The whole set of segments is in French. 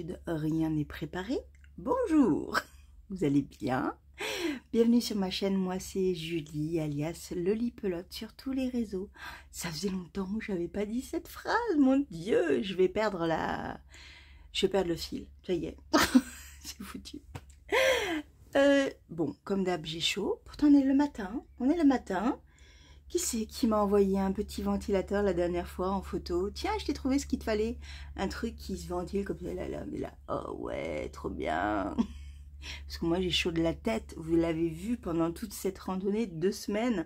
d'habitude, rien n'est préparé. Bonjour, vous allez bien? Bienvenue sur ma chaîne, moi c'est Julie, alias Lolipelote sur tous les réseaux. Ça faisait longtemps que j'avais pas dit cette phrase, mon Dieu, je vais perdre le fil, ça y est, c'est foutu. Bon, comme d'hab, j'ai chaud, pourtant on est le matin. Qui c'est qui m'a envoyé un petit ventilateur la dernière fois en photo? Tiens, je t'ai trouvé ce qu'il te fallait. Un truc qui se ventile comme ça, là, mais là. Oh ouais, trop bien. Parce que moi, j'ai chaud de la tête. Vous l'avez vu pendant toute cette randonnée de 2 semaines.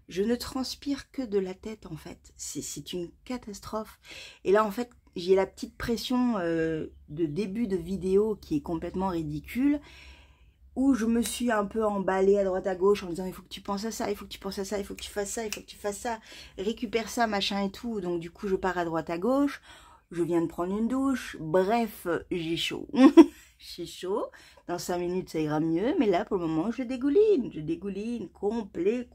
Je ne transpire que de la tête, en fait. C'est une catastrophe. Et là, en fait, j'ai la petite pression de début de vidéo qui est complètement ridicule, où je me suis un peu emballée à droite à gauche en disant il faut que tu penses à ça, il faut que tu penses à ça, il faut que tu fasses ça, il faut que tu fasses ça, récupère ça, machin et tout. Donc du coup je pars à droite à gauche, je viens de prendre une douche, bref, j'ai chaud. J'ai chaud, dans 5 minutes ça ira mieux, mais là pour le moment je dégouline, complet.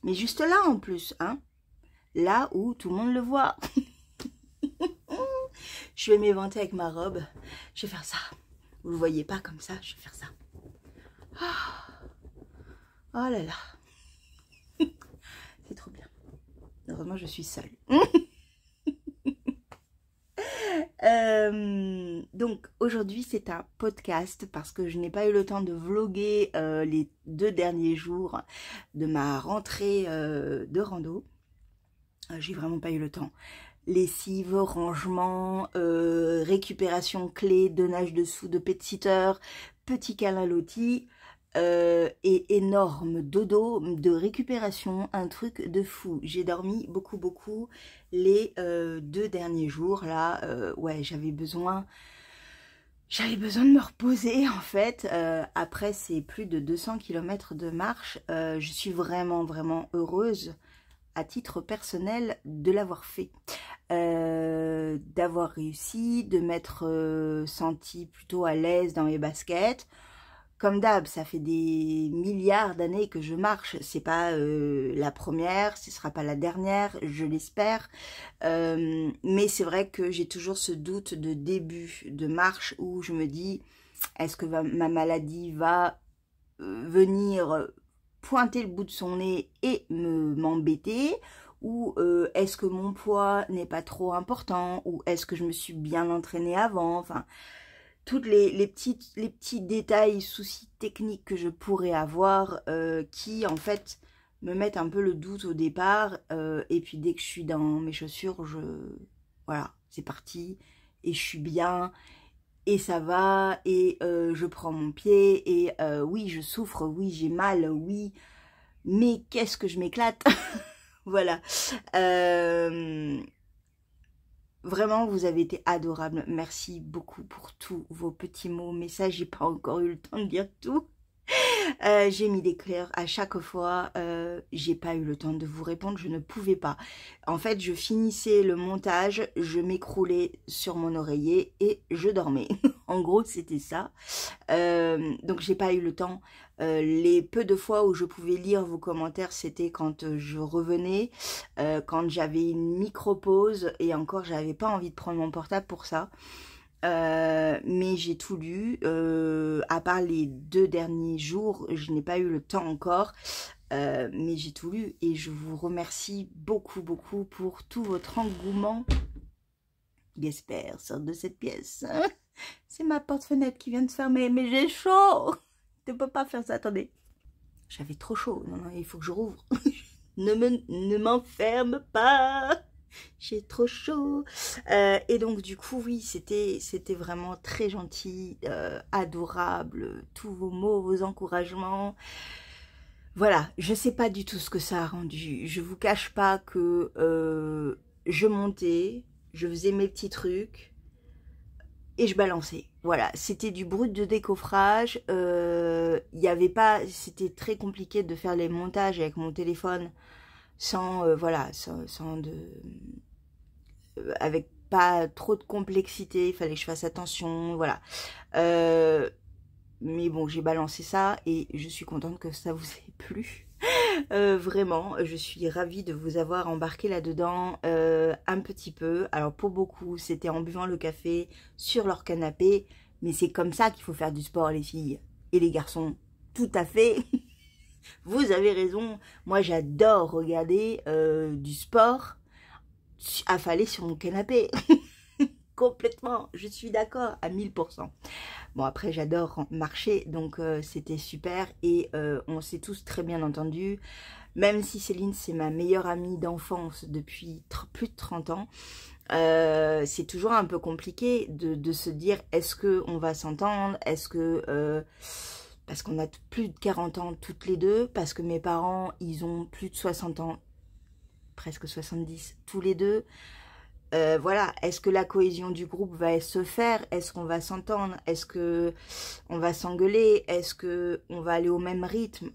Mais juste là en plus, hein, là où tout le monde le voit. Je vais m'éventer avec ma robe, je vais faire ça. Vous ne le voyez pas comme ça, je vais faire ça. Oh là là. C'est trop bien. Heureusement, je suis seule. Donc, aujourd'hui, c'est un podcast parce que je n'ai pas eu le temps de vlogger les 2 derniers jours de ma rentrée de rando. J'ai vraiment pas eu le temps. Lessive, rangement, récupération clé, donnage dessous de pet-sitter, petit câlin loti et énorme dodo de récupération, un truc de fou. J'ai dormi beaucoup les 2 derniers jours là. Ouais, j'avais besoin de me reposer en fait. Après ces plus de 200 km de marche, je suis vraiment heureuse à titre personnel de l'avoir fait, d'avoir réussi, de m'être sentie plutôt à l'aise dans mes baskets. Comme d'hab, ça fait des milliards d'années que je marche, c'est pas la première, ce sera pas la dernière, je l'espère, mais c'est vrai que j'ai toujours ce doute de début de marche où je me dis, est-ce que ma maladie va venir pointer le bout de son nez et m'embêter, ou est-ce que mon poids n'est pas trop important, ou est-ce que je me suis bien entraînée avant, enfin toutes les petits détails, soucis techniques que je pourrais avoir qui en fait me mettent un peu le doute au départ, et puis dès que je suis dans mes chaussures, voilà, c'est parti et je suis bien. Et ça va, et je prends mon pied, et oui, je souffre, oui, j'ai mal, oui, mais qu'est-ce que je m'éclate. Voilà. Vraiment, vous avez été adorables. Merci beaucoup pour tous vos petits mots, messages. J'ai pas encore eu le temps de lire tout. J'ai mis des cœurs à chaque fois, j'ai pas eu le temps de vous répondre, je ne pouvais pas. En fait, je finissais le montage, je m'écroulais sur mon oreiller et je dormais. En gros, c'était ça. Donc, j'ai pas eu le temps. Les peu de fois où je pouvais lire vos commentaires, c'était quand je revenais, quand j'avais une micro-pause, et encore, j'avais pas envie de prendre mon portable pour ça. Mais j'ai tout lu, à part les 2 derniers jours, je n'ai pas eu le temps encore, mais j'ai tout lu et je vous remercie beaucoup pour tout votre engouement. J'espère, sort de cette pièce. C'est ma porte-fenêtre qui vient de se fermer, mais j'ai chaud. Tu peux pas faire ça, attendez. J'avais trop chaud, non, il faut que je rouvre. Ne m'enferme pas. J'ai trop chaud. Et donc du coup, oui, c'était vraiment très gentil, adorable, tous vos mots, vos encouragements. Voilà, je sais pas du tout ce que ça a rendu. Je vous cache pas que je montais, je faisais mes petits trucs et je balançais. Voilà, c'était du brut de décoffrage. Il y avait pas, c'était très compliqué de faire les montages avec mon téléphone sans voilà, avec pas trop de complexité, il fallait que je fasse attention, voilà. Mais bon, j'ai balancé ça et je suis contente que ça vous ait plu. Vraiment, je suis ravie de vous avoir embarqué là-dedans un petit peu. Alors pour beaucoup, c'était en buvant le café sur leur canapé, mais c'est comme ça qu'il faut faire du sport les filles et les garçons. Tout à fait, vous avez raison. Moi j'adore regarder du sport affalé sur mon canapé. Complètement, je suis d'accord à 1000%. Bon, après, j'adore marcher, donc c'était super. Et on s'est tous très bien entendus. Même si Céline, c'est ma meilleure amie d'enfance depuis plus de 30 ans, c'est toujours un peu compliqué de se dire, est-ce qu'on va s'entendre? Est-ce que... parce qu'on a plus de 40 ans toutes les deux, parce que mes parents, ils ont plus de 60 ans, presque 70 tous les deux. Voilà, est-ce que la cohésion du groupe va se faire? Est-ce qu'on va s'entendre? Est-ce que on va s'engueuler? Est-ce que on va aller au même rythme?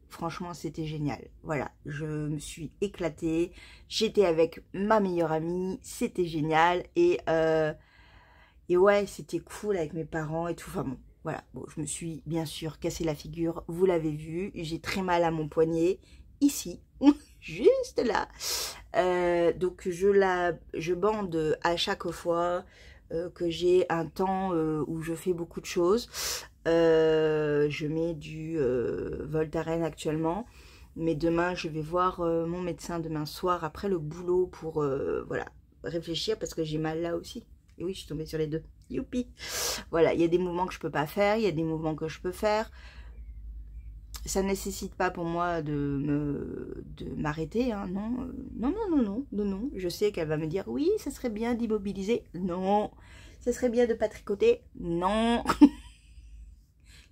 Franchement, c'était génial. Voilà, je me suis éclatée. J'étais avec ma meilleure amie, c'était génial. Et ouais, c'était cool avec mes parents et tout. Enfin bon, voilà. Bon, je me suis bien sûr cassé la figure, vous l'avez vu. J'ai très mal à mon poignet, ici, juste là. Donc je bande à chaque fois que j'ai un temps où je fais beaucoup de choses. Je mets du Voltaren actuellement, mais demain je vais voir mon médecin demain soir après le boulot pour voilà, réfléchir parce que j'ai mal là aussi. Et oui, je suis tombée sur les deux. Youpi! Voilà, il y a des mouvements que je peux pas faire, il y a des mouvements que je peux faire. Ça ne nécessite pas pour moi de m'arrêter, hein, non, non. Je sais qu'elle va me dire, oui, ça serait bien d'immobiliser. Non. Ça serait bien de pas tricoter. Non.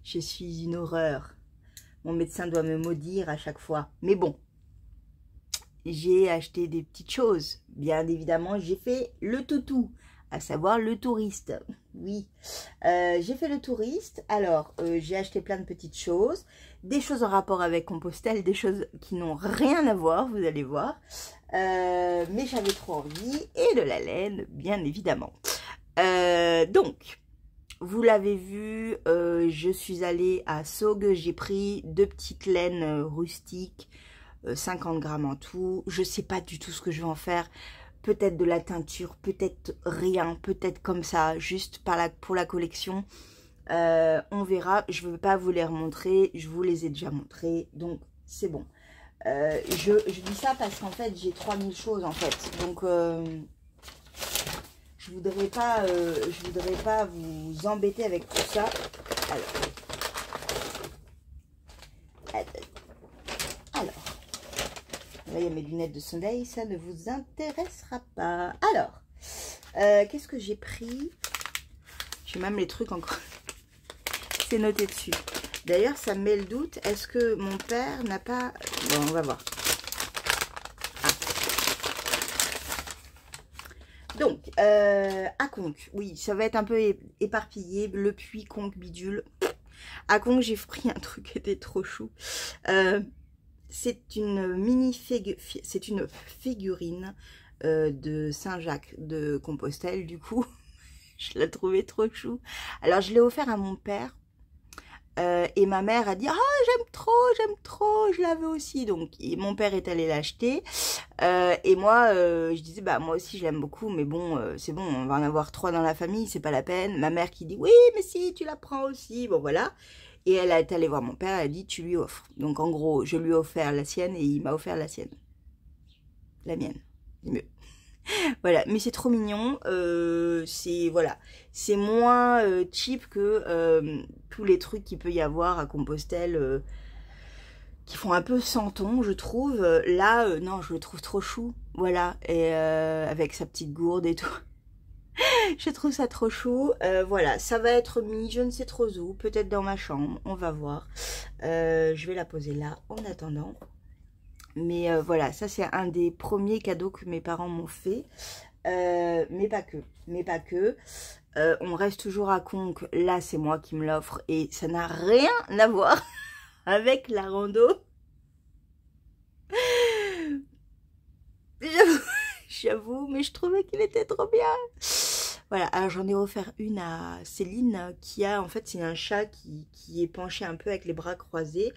Je suis une horreur. Mon médecin doit me maudire à chaque fois. Mais bon, j'ai acheté des petites choses. Bien évidemment, j'ai fait le toutou, à savoir le touriste. Oui, j'ai fait le touriste. Alors, j'ai acheté plein de petites choses. Des choses en rapport avec Compostelle, des choses qui n'ont rien à voir, vous allez voir. Mais j'avais trop envie. Et de la laine, bien évidemment. Donc, vous l'avez vu, je suis allée à Saugues. J'ai pris 2 petites laines rustiques, 50 grammes en tout. Je ne sais pas du tout ce que je vais en faire. Peut-être de la teinture, peut-être rien, peut-être comme ça, juste pour la collection. On verra, je ne veux pas vous les remontrer, je vous les ai déjà montrés, donc c'est bon. Je dis ça parce qu'en fait, j'ai 3000 choses en fait, donc je voudrais pas vous embêter avec tout ça. Alors, là, il y a mes lunettes de soleil, ça ne vous intéressera pas. Alors, qu'est-ce que j'ai pris? J'ai même les trucs encore. C'est noté dessus. D'ailleurs, ça me met le doute. Est-ce que mon père n'a pas... Bon, on va voir. Ah. Donc, à Conques. Oui, ça va être un peu éparpillé. Le puits, Conques, bidule. À Conques, j'ai pris un truc qui était trop chou. C'est une figurine de Saint-Jacques de Compostelle, du coup. Je l'ai trouvé trop chou. Alors, je l'ai offert à mon père. Et ma mère a dit, ah, j'aime trop, je la veux aussi. Donc, mon père est allé l'acheter. Et moi, je disais, bah, moi aussi, je l'aime beaucoup. Mais bon, c'est bon, on va en avoir 3 dans la famille, c'est pas la peine. Ma mère qui dit, oui, mais si, tu la prends aussi. Bon, voilà. Et elle est allée voir mon père, elle a dit, tu lui offres. Donc, en gros, je lui ai offert la sienne et il m'a offert la sienne. La mienne, c'est mieux. Voilà, mais c'est trop mignon, c'est voilà, c'est moins cheap que tous les trucs qu'il peut y avoir à Compostelle qui font un peu santon, je trouve. Là, non, je le trouve trop chou, voilà, et avec sa petite gourde et tout. Je trouve ça trop chou. Voilà, ça va être mis, je ne sais trop où, peut-être dans ma chambre, on va voir. Je vais la poser là en attendant. Mais voilà, ça c'est un des premiers cadeaux que mes parents m'ont fait. Mais pas que. On reste toujours à Conques. Là, c'est moi qui me l'offre. Et ça n'a rien à voir avec la rando. J'avoue, mais je trouvais qu'il était trop bien. Voilà, alors j'en ai offert une à Céline qui a, en fait, c'est un chat qui est penché un peu avec les bras croisés.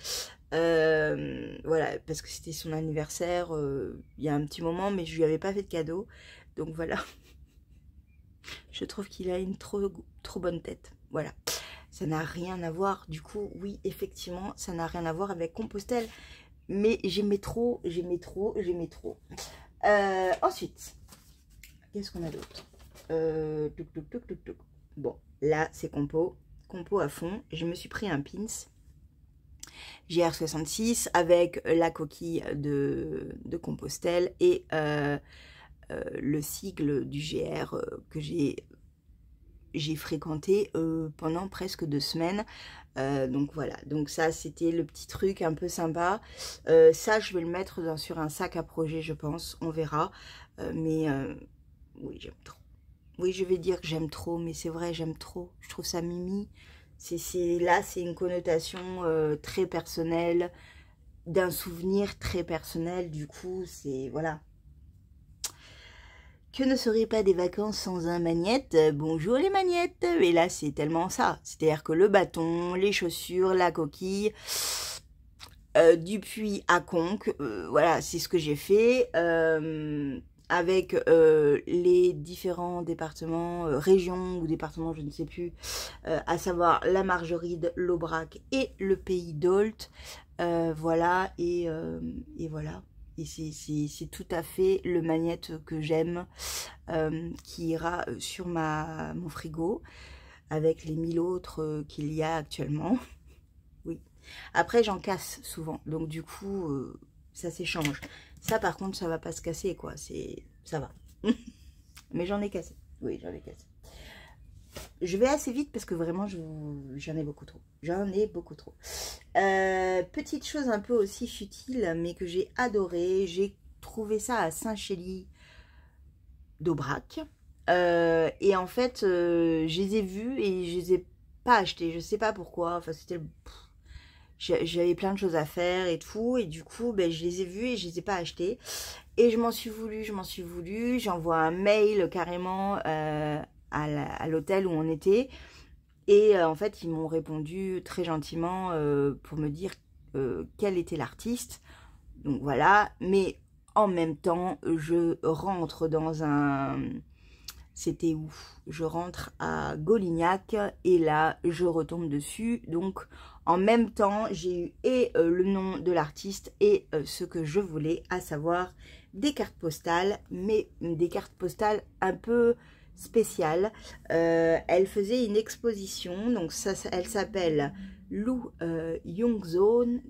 Voilà, parce que c'était son anniversaire il y a un petit moment, mais je lui avais pas fait de cadeau. Donc voilà, je trouve qu'il a une trop bonne tête. Voilà, ça n'a rien à voir. Du coup, oui, effectivement, ça n'a rien à voir avec Compostelle. Mais j'aimais trop, j'aimais trop, j'aimais trop. Ensuite, qu'est-ce qu'on a d'autre? Bon, là, c'est compo à fond. Je me suis pris un pins GR66 avec la coquille de Compostelle et le sigle du GR que j'ai fréquenté pendant presque 2 semaines. Donc voilà, donc ça c'était le petit truc un peu sympa. Ça je vais le mettre sur un sac à projet, je pense, on verra. Mais oui, j'aime trop. Oui, je vais dire que j'aime trop, mais c'est vrai, j'aime trop. Je trouve ça mimi. Là, c'est une connotation très personnelle, d'un souvenir très personnel. Du coup, c'est... Voilà. Que ne seraient pas des vacances sans un magnète? Bonjour les magnettes. Et là, c'est tellement ça. C'est-à-dire que le bâton, les chaussures, la coquille, du puits à Conques, voilà, c'est ce que j'ai fait. Avec les différents départements, régions ou départements, je ne sais plus, à savoir la Margeride, l'Aubrac et le Pays d'Olt. Voilà, et voilà. Et c'est tout à fait le magnète que j'aime, qui ira sur mon frigo, avec les 1000 autres qu'il y a actuellement. Oui. Après, j'en casse souvent, donc du coup, ça s'échange. Ça, par contre, ça va pas se casser, quoi. Ça va. Mais j'en ai cassé. Oui, j'en ai cassé. Je vais assez vite parce que vraiment, j'en ai beaucoup trop. J'en ai beaucoup trop. Petite chose un peu aussi futile, mais que j'ai adoré. J'ai trouvé ça à Saint-Chély d'Aubrac. Et en fait, je les ai vus et je les ai pas achetés. Je sais pas pourquoi. Enfin, c'était... J'avais plein de choses à faire et tout, et du coup ben, je les ai vus et je les ai pas achetés, et je m'en suis voulu, j'envoie un mail carrément à l'hôtel où on était, et en fait ils m'ont répondu très gentiment pour me dire quel était l'artiste. Donc voilà, mais en même temps je rentre dans un... C'était où? Je rentre à Golignac et là, je retombe dessus. Donc, en même temps, j'ai eu et le nom de l'artiste et ce que je voulais, à savoir des cartes postales, mais des cartes postales un peu spéciales. Elle faisait une exposition, donc ça, elle s'appelle Lou Yongzong,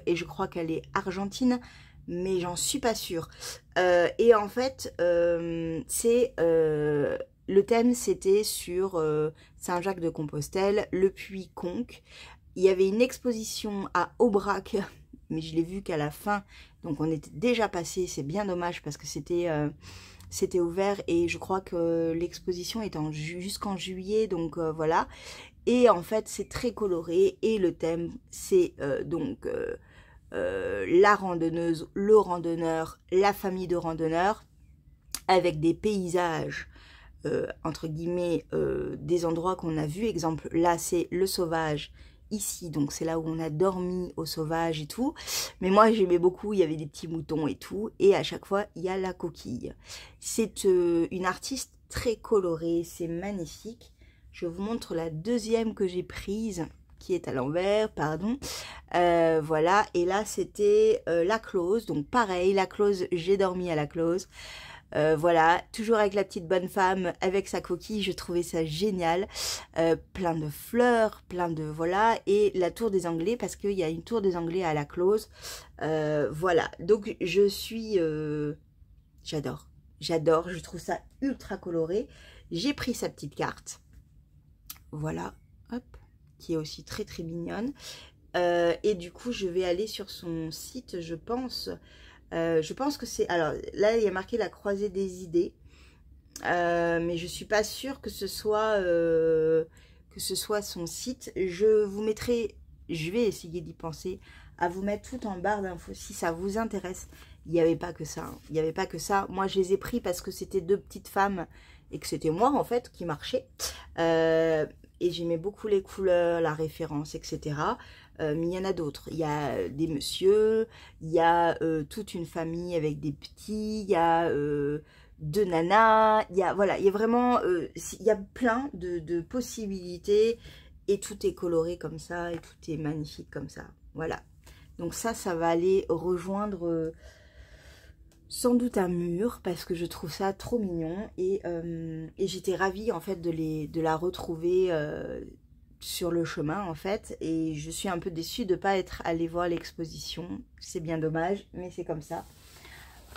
et je crois qu'elle est argentine, mais j'en suis pas sûre. Et en fait, le thème c'était sur Saint-Jacques-de-Compostelle, le puits Conques. Il y avait une exposition à Aubrac, mais je l'ai vu qu'à la fin, donc on était déjà passé. C'est bien dommage parce que c'était ouvert, et je crois que l'exposition est jusqu'en juillet, donc voilà. Et en fait, c'est très coloré, et le thème c'est donc... la randonneuse, le randonneur, la famille de randonneurs, avec des paysages, entre guillemets, des endroits qu'on a vus. Exemple, là, c'est le sauvage, ici, donc c'est là où on a dormi au sauvage et tout. Mais moi, j'aimais beaucoup, il y avait des petits moutons et tout, et à chaque fois, il y a la coquille. C'est une artiste très colorée, c'est magnifique. Je vous montre la deuxième que j'ai prise, qui est à l'envers, pardon. Voilà, et là c'était la Close, donc pareil, la Close, j'ai dormi à la Close. Voilà, toujours avec la petite bonne femme, avec sa coquille, je trouvais ça génial. Plein de fleurs, plein de... Voilà, et la tour des Anglais, parce qu'il y a une tour des Anglais à la Close. Voilà, donc je suis... j'adore, je trouve ça ultra coloré. J'ai pris sa petite carte. Voilà, hop, qui est aussi très très mignonne. Et du coup, je vais aller sur son site, je pense. Je pense que c'est... Alors, là, il y a marqué la croisée des idées. Mais je suis pas sûre que ce soit son site. Je vous mettrai... Je vais essayer d'y penser, à vous mettre tout en barre d'infos si ça vous intéresse. Il n'y avait pas que ça. Hein. Il n'y avait pas que ça. Moi, je les ai pris parce que c'était 2 petites femmes et que c'était moi, en fait, qui marchait. Et j'aimais beaucoup les couleurs, la référence, etc. mais il y en a d'autres. Il y a des messieurs, il y a toute une famille avec des petits, il y a deux nanas, il y a, voilà, il y a vraiment, il y a plein de possibilités et tout est coloré comme ça et tout est magnifique comme ça. Voilà. Donc ça va aller rejoindre sans doute un mur parce que je trouve ça trop mignon et j'étais ravie en fait de la retrouver sur le chemin en fait, et je suis un peu déçue de ne pas être allée voir l'exposition. C'est bien dommage, mais c'est comme ça.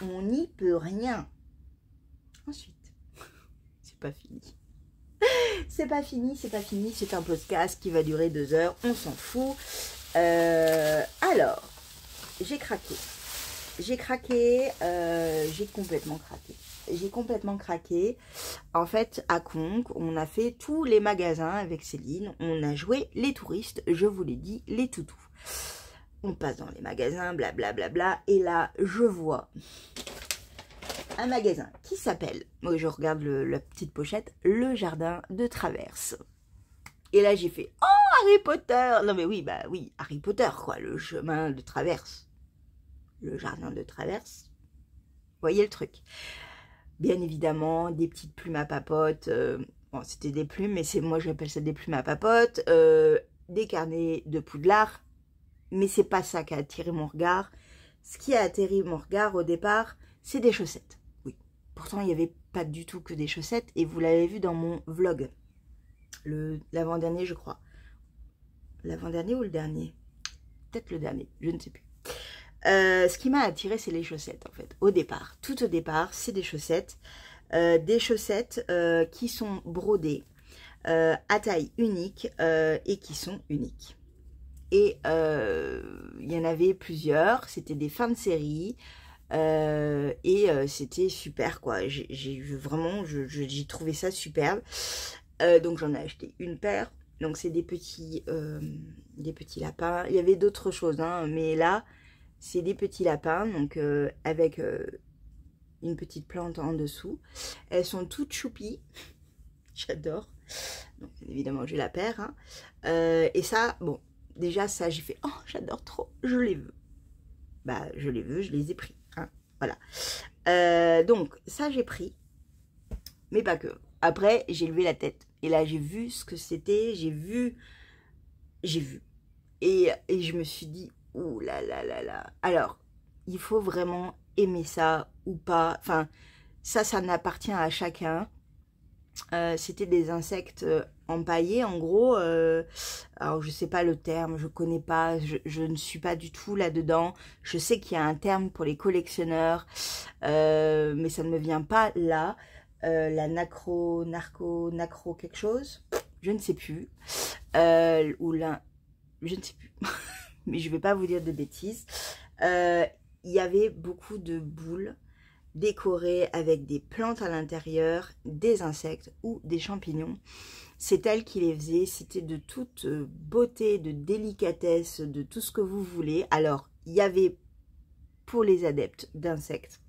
On n'y peut rien. Ensuite, c'est pas fini. C'est pas fini, c'est pas fini. C'est un podcast qui va durer 2 heures, on s'en fout. Alors, j'ai craqué. J'ai craqué, j'ai complètement craqué. J'ai complètement craqué. En fait, à Conques, on a fait tous les magasins avec Céline. On a joué les touristes, je vous l'ai dit, les toutous. On passe dans les magasins, blablabla. Bla, bla, bla, et là, je vois un magasin qui s'appelle, moi je regarde la petite pochette, Le Jardin de Traverse. Et là, j'ai fait, oh, Harry Potter. Non mais oui, bah oui, Harry Potter, quoi, le chemin de traverse. Le jardin de traverse. Vous voyez le truc. Bien évidemment, des petites plumes à papote. Bon, c'était des plumes, mais c'est moi j'appelle ça des plumes à papote. Des carnets de Poudlard. Mais c'est pas ça qui a attiré mon regard. Ce qui a attiré mon regard au départ, c'est des chaussettes. Oui. Pourtant, il n'y avait pas du tout que des chaussettes. Et vous l'avez vu dans mon vlog. L'avant-dernier, je crois. L'avant-dernier ou le dernier? Peut-être le dernier, je ne sais plus. Ce qui m'a attiré, c'est les chaussettes en fait. Au départ, tout au départ, c'est des chaussettes qui sont brodées à taille unique et qui sont uniques. Et il y en avait plusieurs, c'était des fins de série et c'était super quoi. J'ai trouvé ça superbe. Donc j'en ai acheté une paire. Donc c'est des petits lapins. Il y avait d'autres choses, hein, mais là c'est des petits lapins, donc avec une petite plante en dessous. Elles sont toutes choupies. J'adore. Donc évidemment j'ai la paire. Hein. Et ça, bon, déjà ça j'ai fait, oh j'adore trop, je les veux. Bah je les veux, je les ai pris. Hein. Voilà. Donc ça j'ai pris, mais pas que. Après j'ai levé la tête et là j'ai vu ce que c'était, j'ai vu. Et je me suis dit, ouh là là là là. Alors, il faut vraiment aimer ça ou pas. Enfin, ça n'appartient à chacun. C'était des insectes empaillés, en gros. Alors, je sais pas le terme, je connais pas, je ne suis pas du tout là-dedans. Je sais qu'il y a un terme pour les collectionneurs, mais ça ne me vient pas là. La nacro quelque chose, je ne sais plus. Ou la... Je ne sais plus. Mais je ne vais pas vous dire de bêtises. Il y avait beaucoup de boules décorées avec des plantes à l'intérieur, des insectes ou des champignons. C'est elle qui les faisait. C'était de toute beauté, de délicatesse, de tout ce que vous voulez. Alors, il y avait pour les adeptes d'insectes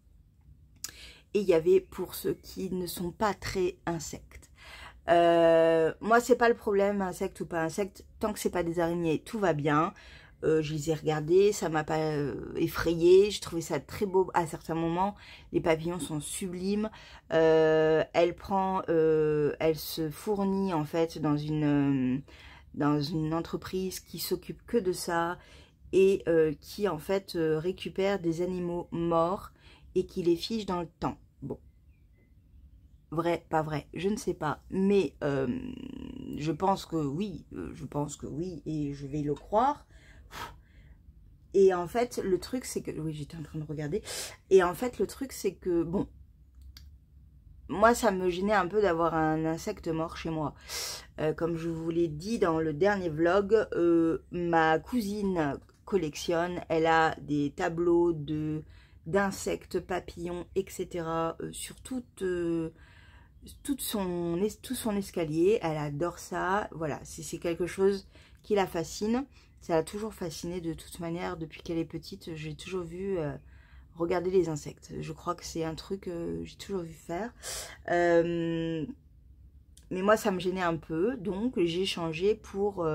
et il y avait pour ceux qui ne sont pas très insectes. Moi, c'est pas le problème, insecte ou pas insecte. Tant que c'est pas des araignées, tout va bien. Je les ai regardés, ça m'a pas effrayée. J'ai trouvé ça très beau à certains moments. Les papillons sont sublimes. Elle se fournit en fait dans une entreprise qui s'occupe que de ça et qui en fait récupère des animaux morts et qui les fige dans le temps. Bon. Vrai, pas vrai, je ne sais pas, mais je pense que oui, et je vais le croire. Et en fait, le truc, c'est que... Oui, j'étais en train de regarder. Et en fait, le truc, c'est que, bon, moi, ça me gênait un peu d'avoir un insecte mort chez moi. Comme je vous l'ai dit dans le dernier vlog, ma cousine collectionne, elle a des tableaux d'insectes, papillons, etc. Sur tout son escalier. Elle adore ça. Voilà, c'est quelque chose qui la fascine. Ça l'a toujours fascinée de toute manière. Depuis qu'elle est petite, j'ai toujours vu regarder les insectes. Je crois que c'est un truc que j'ai toujours vu faire. Mais moi, ça me gênait un peu. Donc, j'ai changé pour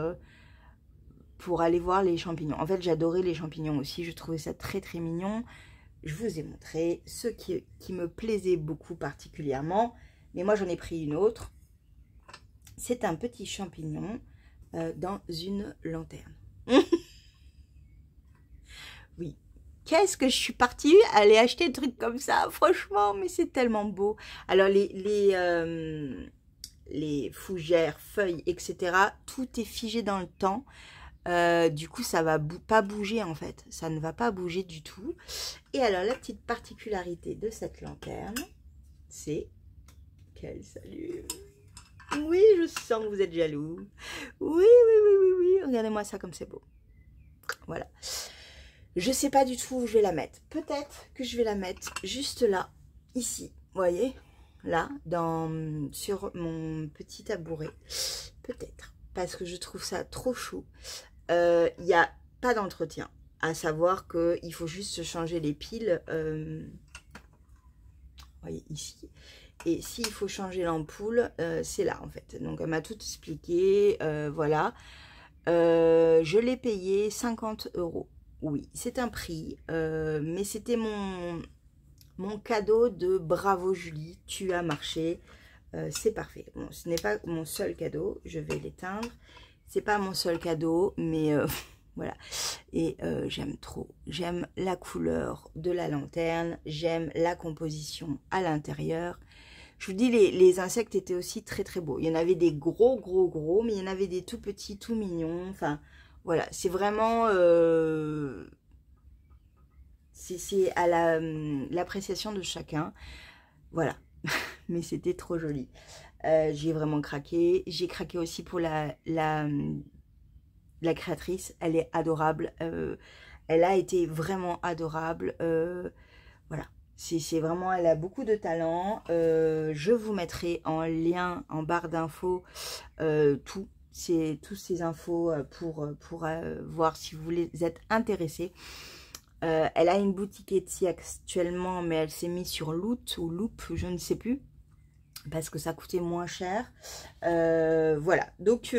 pour aller voir les champignons. En fait, j'adorais les champignons aussi. Je trouvais ça très très mignon. Je vous ai montré ce qui me plaisait beaucoup particulièrement. Mais moi, j'en ai pris une autre. C'est un petit champignon dans une lanterne. Oui. Qu'est-ce que je suis partie aller acheter des trucs comme ça, franchement, mais c'est tellement beau. Alors, les fougères, feuilles, etc., tout est figé dans le temps. Du coup, ça va pas bouger, en fait. Ça ne va pas bouger du tout. Et alors, la petite particularité de cette lanterne, c'est qu'elle s'allume. Oui, je sens que vous êtes jaloux. Oui, oui, oui, oui, oui. Regardez-moi ça comme c'est beau. Voilà. Je sais pas du tout où je vais la mettre. Peut-être que je vais la mettre juste là, ici. Vous voyez? Là, sur mon petit tabouret. Peut-être. Parce que je trouve ça trop chou. Il n'y a pas d'entretien. À savoir qu'il faut juste changer les piles. Vous voyez, ici. Et s'il faut changer l'ampoule, c'est là en fait. Donc elle m'a tout expliqué, voilà. Je l'ai payé 50 €. Oui, c'est un prix, mais c'était mon cadeau de bravo Julie, tu as marché, c'est parfait. Bon, ce n'est pas mon seul cadeau, je vais l'éteindre. C'est pas mon seul cadeau, mais voilà. Et j'aime trop. J'aime la couleur de la lanterne, j'aime la composition à l'intérieur. Je vous dis, les insectes étaient aussi très très beaux. Il y en avait des gros, mais il y en avait des tout petits, tout mignons. Enfin, voilà, c'est vraiment... c'est à l'appréciation de chacun. Voilà, mais c'était trop joli. J'ai vraiment craqué. J'ai craqué aussi pour la créatrice. Elle est adorable. Elle a été vraiment adorable. Voilà. C'est vraiment, elle a beaucoup de talent. Je vous mettrai en lien, en barre d'infos, tous ces infos pour voir si vous êtes intéressés. Elle a une boutique Etsy actuellement, mais elle s'est mise sur Loot ou Loop, je ne sais plus, parce que ça coûtait moins cher. Voilà, donc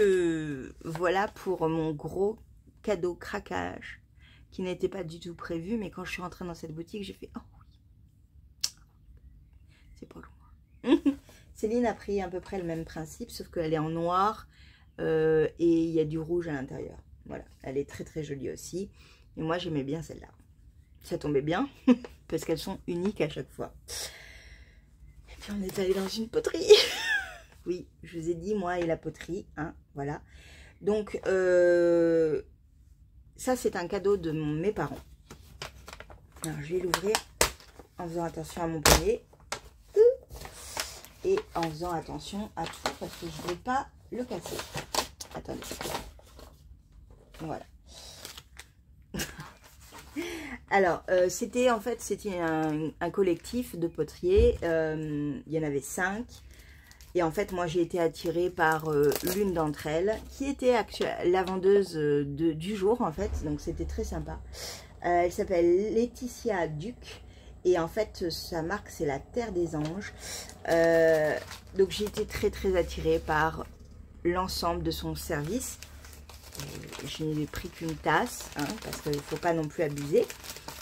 voilà pour mon gros cadeau craquage, qui n'était pas du tout prévu, mais quand je suis rentrée dans cette boutique, j'ai fait « Oh, c'est pas loin. » Céline a pris à peu près le même principe, sauf qu'elle est en noir et il y a du rouge à l'intérieur. Voilà, elle est très très jolie aussi. Et moi, j'aimais bien celle-là. Ça tombait bien, parce qu'elles sont uniques à chaque fois. Et puis, on est allé dans une poterie. Oui, je vous ai dit, moi et la poterie, hein, voilà. Donc, ça, c'est un cadeau de mes parents. Alors, je vais l'ouvrir en faisant attention à mon poignet. Et en faisant attention à tout, parce que je ne veux pas le casser. Attendez. Voilà. Alors, c'était un collectif de poteriers. Il y en avait 5. Et en fait, moi, j'ai été attirée par l'une d'entre elles, qui était la vendeuse du jour, en fait. Donc, c'était très sympa. Elle s'appelle Laetitia Duc. Et en fait, sa marque, c'est la Terre des Anges. Donc, j'ai été très, très attirée par l'ensemble de son service. Je n'ai pris qu'une tasse, hein, parce qu'il ne faut pas non plus abuser.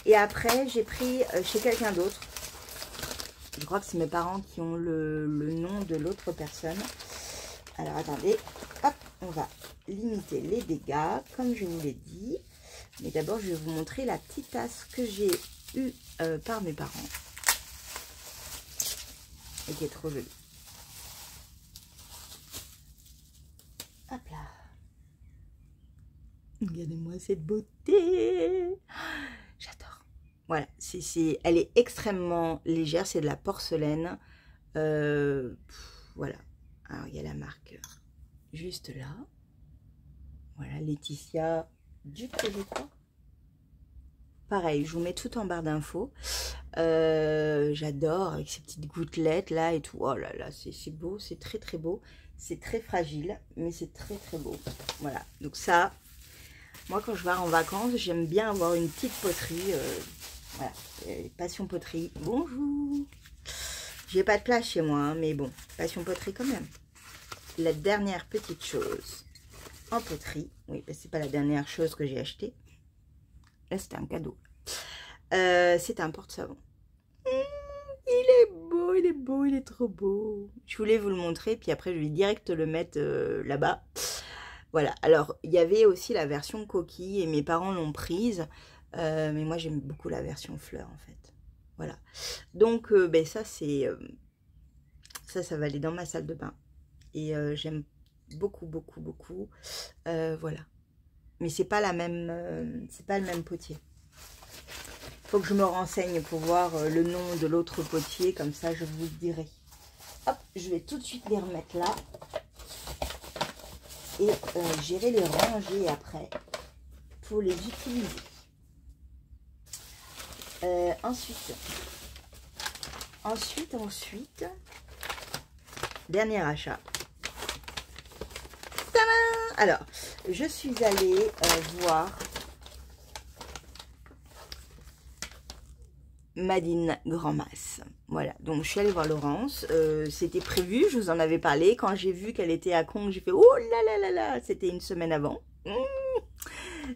Et après, j'ai pris chez quelqu'un d'autre. Je crois que c'est mes parents qui ont le nom de l'autre personne. Alors, attendez. Hop, on va limiter les dégâts, comme je vous l'ai dit. Mais d'abord, je vais vous montrer la petite tasse que j'ai eue par mes parents. Et qui est trop jolie. Hop là. Regardez-moi cette beauté. J'adore. Voilà, elle est extrêmement légère. C'est de la porcelaine. Voilà. Alors, il y a la marque juste là. Voilà, Laetitia Duc, je crois. Pareil, je vous mets tout en barre d'infos. J'adore avec ces petites gouttelettes là et tout. Oh là là, c'est beau, c'est très très beau. C'est très fragile, mais c'est très très beau. Voilà, donc ça, moi quand je vais en vacances, j'aime bien avoir une petite poterie. Voilà, passion poterie. Bonjour. J'ai pas de place chez moi, hein, mais bon, passion poterie quand même. La dernière petite chose. en poterie. Oui, c'est pas la dernière chose que j'ai acheté. Là, c'était un cadeau. C'est un porte-savon. Il est beau, il est beau, il est trop beau. Je voulais vous le montrer, puis après, je vais direct le mettre là-bas. Voilà. Alors, il y avait aussi la version coquille, et mes parents l'ont prise. Mais moi, j'aime beaucoup la version fleur, en fait. Voilà. Donc, ben, ça, c'est... ça va aller dans ma salle de bain. Et j'aime beaucoup, beaucoup, beaucoup. Voilà. Mais c'est pas la même... c'est pas le même potier. Faut que je me renseigne pour voir le nom de l'autre potier. Comme ça, je vous dirai. Hop, je vais tout de suite les remettre là. Et j'irai les ranger après pour les utiliser. Ensuite, dernier achat. Tadam! Alors, je suis allée voir Madine Grand Mas. Voilà, donc je suis allée voir Laurence. C'était prévu, je vous en avais parlé. Quand j'ai vu qu'elle était à Conques, j'ai fait oh là là là là. C'était une semaine avant.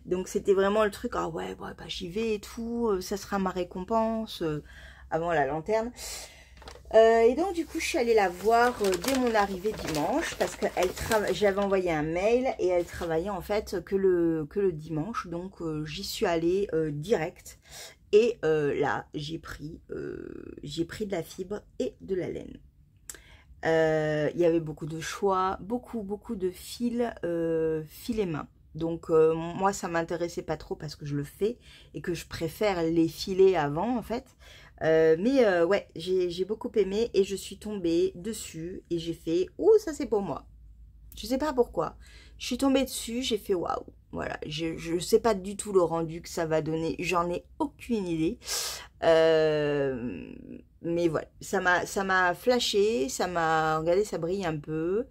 Donc c'était vraiment le truc, ah ouais, bah, j'y vais et tout, ça sera ma récompense avant la lanterne. Et donc du coup je suis allée la voir dès mon arrivée dimanche parce que j'avais envoyé un mail et elle travaillait en fait que le dimanche, donc j'y suis allée direct. Et là j'ai pris de la fibre et de la laine. Il y avait beaucoup de choix, beaucoup de fils et mains. Donc moi ça m'intéressait pas trop parce que je le fais et que je préfère les filer avant en fait. Mais ouais, j'ai beaucoup aimé et je suis tombée dessus et j'ai fait « Ouh, ça c'est pour moi ». Je sais pas pourquoi. Je suis tombée dessus, j'ai fait « Waouh ». Voilà, je sais pas du tout le rendu que ça va donner, j'en ai aucune idée. Mais voilà, ça m'a flashé, ça m'a... Regardez, ça brille un peu.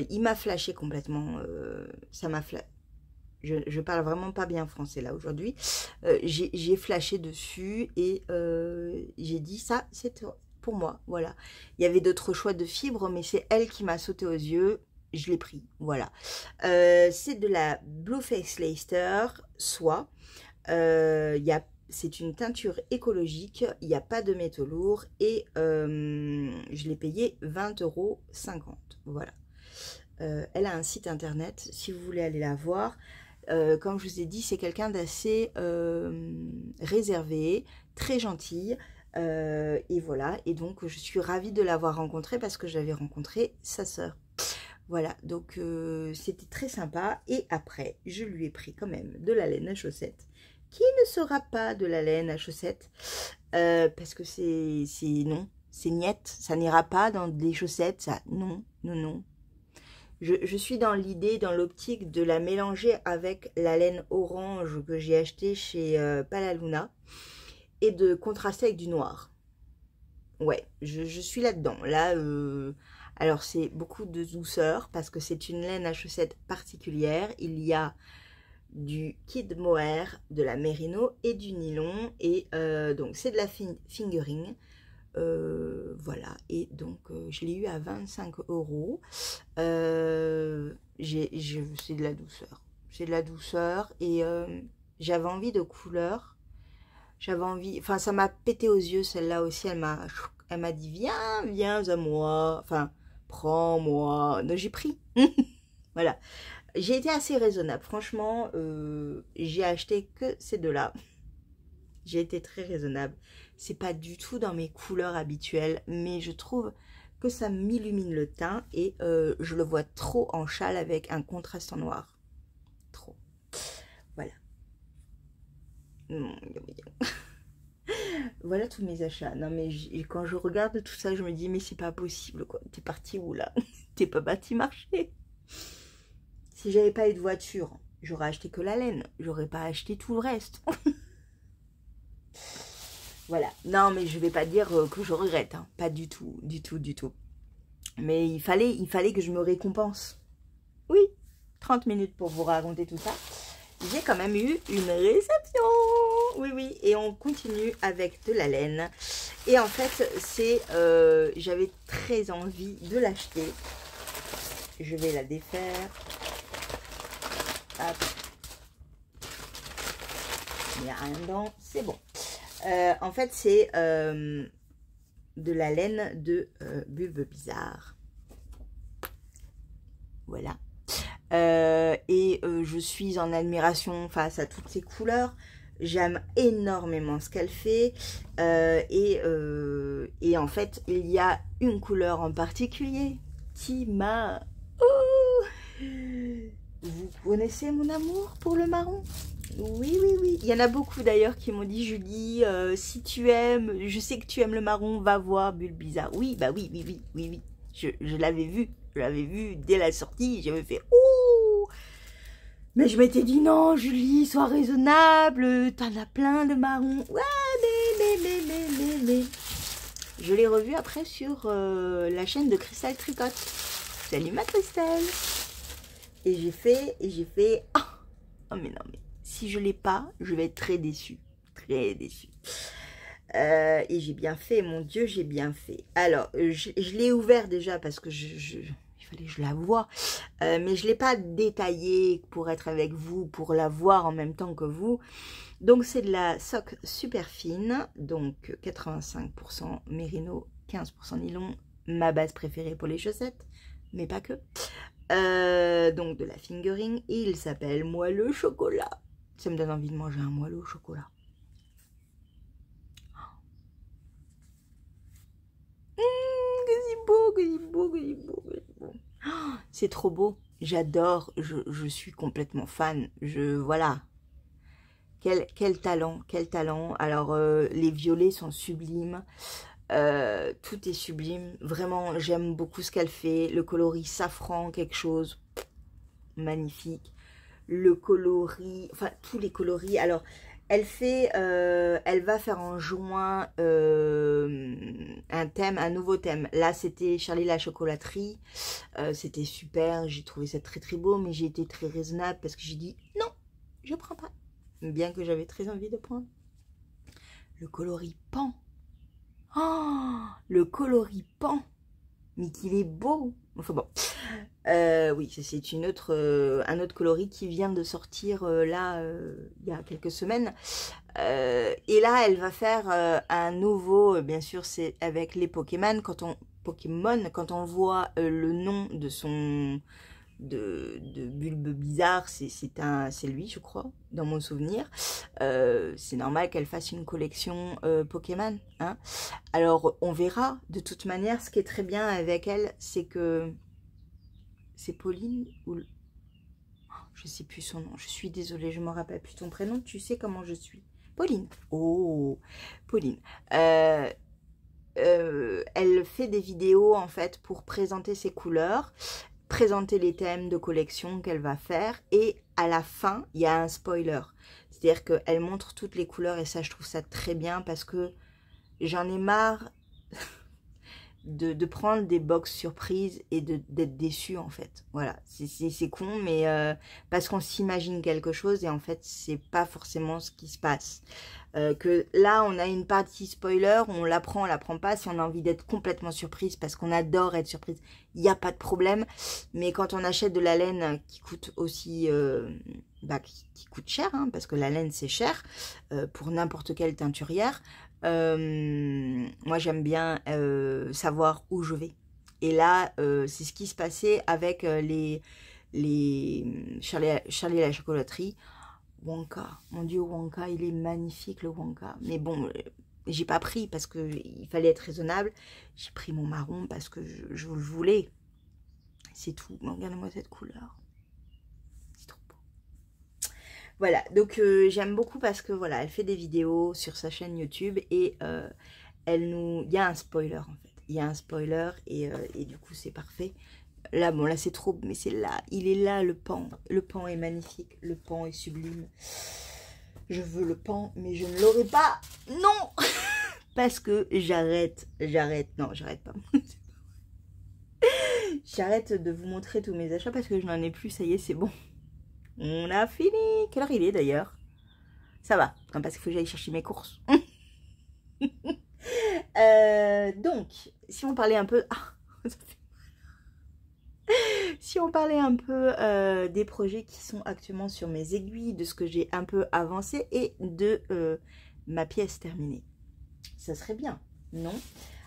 Il m'a flashé complètement. Ça m'a flashé. Je parle vraiment pas bien français là aujourd'hui. J'ai flashé dessus et j'ai dit ça, c'est pour moi. Voilà. Il y avait d'autres choix de fibres, mais c'est elle qui m'a sauté aux yeux. Je l'ai pris. Voilà. C'est de la Blueface Leicester soie. C'est une teinture écologique, il n'y a pas de métaux lourds et je l'ai payé 20,50 €. Voilà. Elle a un site internet, si vous voulez aller la voir. Comme je vous ai dit, c'est quelqu'un d'assez réservé, très gentil. Et voilà. Et donc, je suis ravie de l'avoir rencontrée parce que j'avais rencontré sa sœur. Voilà, donc c'était très sympa. Et après, je lui ai pris quand même de la laine à chaussettes, qui ne sera pas de la laine à chaussettes, parce que c'est non, c'est niette, ça n'ira pas dans des chaussettes, ça, non, non, non. Je suis dans l'idée, dans l'optique de la mélanger avec la laine orange que j'ai achetée chez Palaluna, et de contraster avec du noir. Ouais, je suis là-dedans, là... Alors, c'est beaucoup de douceur parce que c'est une laine à chaussettes particulière. Il y a du kid mohair, de la mérino et du nylon. Et donc, c'est de la fingering. Voilà. Et donc, je l'ai eu à 25 €. C'est de la douceur. C'est de la douceur. Et j'avais envie de couleur. J'avais envie... Enfin, ça m'a pété aux yeux, celle-là aussi. Elle m'a dit, viens à moi. Enfin... Prends-moi. Donc j'ai pris. Voilà. J'ai été assez raisonnable. Franchement, j'ai acheté que ces deux-là. J'ai été très raisonnable. C'est pas du tout dans mes couleurs habituelles, mais je trouve que ça m'illumine le teint et je le vois trop en châle avec un contraste en noir. Trop. Voilà. Voilà tous mes achats. Non mais quand je regarde tout ça, je me dis mais c'est pas possible quoi. T'es parti où là? T'es pas parti marcher. Si j'avais pas eu de voiture, j'aurais acheté que la laine. J'aurais pas acheté tout le reste. Voilà. Non mais je vais pas dire que je regrette. Hein. Pas du tout, du tout, du tout. Mais il fallait que je me récompense. Oui. 30 minutes pour vous raconter tout ça. J'ai quand même eu une réception. Oui, oui. Et on continue avec de la laine. Et en fait, c'est... j'avais très envie de l'acheter. Je vais la défaire. Hop. Il n'y a rien dedans, c'est bon. En fait, c'est de la laine de Bulbe Bizarre. Voilà. Je suis en admiration face à toutes ces couleurs. J'aime énormément ce qu'elle fait. Et en fait, il y a une couleur en particulier qui m'a... Oh, vous connaissez mon amour pour le marron? Oui, oui, oui. Il y en a beaucoup d'ailleurs qui m'ont dit, Julie, si tu aimes, je sais que tu aimes le marron, va voir Bulbe Bizarre. Oui, bah oui, oui, oui, oui, oui. Je l'avais vu. Je l'avais vu dès la sortie. J'avais fait, ouh! Mais je m'étais dit, non, Julie, sois raisonnable. T'en as plein de marrons. Ouais, mais. Je l'ai revu après sur la chaîne de Cristal Tricote. Salut ma Christelle. Et j'ai fait, oh mais non, mais si je l'ai pas, je vais être très déçue. Très déçue. Et j'ai bien fait, mon Dieu, j'ai bien fait. Alors, je l'ai ouvert déjà parce que il fallait que je la voie. Mais je ne l'ai pas détaillé pour être avec vous, pour la voir en même temps que vous. Donc, c'est de la soque super fine. Donc, 85% mérino, 15% nylon. Ma base préférée pour les chaussettes, mais pas que. Donc, de la fingering. Et il s'appelle moelleux chocolat. Ça me donne envie de manger un moelleux au chocolat. C'est trop beau, j'adore, je suis complètement fan, voilà, quel talent, quel talent. Alors les violets sont sublimes, tout est sublime, vraiment j'aime beaucoup ce qu'elle fait, le coloris safran, quelque chose, magnifique, le coloris, enfin tous les coloris. Alors elle va faire en juin un thème, un nouveau thème. Là, c'était Charlie la chocolaterie. C'était super, j'ai trouvé ça très très beau, mais j'ai été très raisonnable parce que j'ai dit non, je prends pas. Bien que j'avais très envie de prendre. Le coloris pan. Oh, le coloris pan. Mais qu'il est beau. Enfin bon. Oui, c'est un autre coloris qui vient de sortir là, il y a quelques semaines. Et là, elle va faire un nouveau, bien sûr, c'est avec les Pokémon. Quand on voit le nom de Bulbe Bizarre, c'est lui, je crois, dans mon souvenir. C'est normal qu'elle fasse une collection Pokémon. Hein. Alors, on verra. De toute manière, ce qui est très bien avec elle, c'est que... C'est Pauline ou... Je sais plus son nom. Je suis désolée, je me rappelle plus ton prénom. Tu sais comment je suis. Pauline. Oh, Pauline. Elle fait des vidéos en fait pour présenter ses couleurs, présenter les thèmes de collection qu'elle va faire. Et à la fin, il y a un spoiler. C'est-à-dire qu'elle montre toutes les couleurs et ça, je trouve ça très bien parce que j'en ai marre... de prendre des box surprises et d'être déçu en fait. Voilà, c'est con, mais parce qu'on s'imagine quelque chose et en fait, c'est pas forcément ce qui se passe. Que là, on a une partie spoiler, on l'apprend, on l'apprend pas. Si on a envie d'être complètement surprise parce qu'on adore être surprise, il n'y a pas de problème. Mais quand on achète de la laine qui coûte aussi... qui coûte cher, hein, parce que la laine c'est cher pour n'importe quelle teinturière. Moi j'aime bien savoir où je vais. Et là, c'est ce qui se passait avec les Charlie la chocolaterie. Wonka, mon Dieu, Wonka, il est magnifique le Wonka. Mais bon, j'ai pas pris parce qu'il fallait être raisonnable. J'ai pris mon marron parce que je le voulais. C'est tout. Regardez-moi cette couleur. C'est trop beau. Voilà, donc j'aime beaucoup parce que voilà, elle fait des vidéos sur sa chaîne YouTube et il y a un spoiler en fait. Il y a un spoiler et du coup c'est parfait. Là, bon, là c'est trop, mais c'est là, il est là le pan. Le pan est magnifique, le pan est sublime. Je veux le pan, mais je ne l'aurai pas. Non. Parce que j'arrête, non, j'arrête pas. J'arrête de vous montrer tous mes achats parce que je n'en ai plus, ça y est, c'est bon. On a fini. Quelle heure il est d'ailleurs? Ça va, parce qu'il faut que j'aille chercher mes courses. Donc, si on parlait un peu... Ah, Si on parlait un peu des projets qui sont actuellement sur mes aiguilles, de ce que j'ai un peu avancé et de ma pièce terminée. Ça serait bien, non?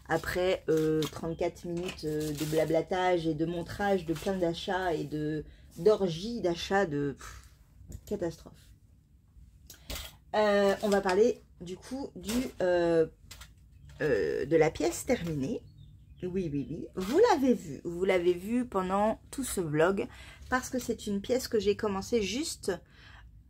Après 34 minutes de blablatage et de montrage de plein d'achats et d'orgies d'achats de catastrophe. On va parler du coup de la pièce terminée. Oui, oui, oui. Vous l'avez vu pendant tout ce vlog parce que c'est une pièce que j'ai commencé juste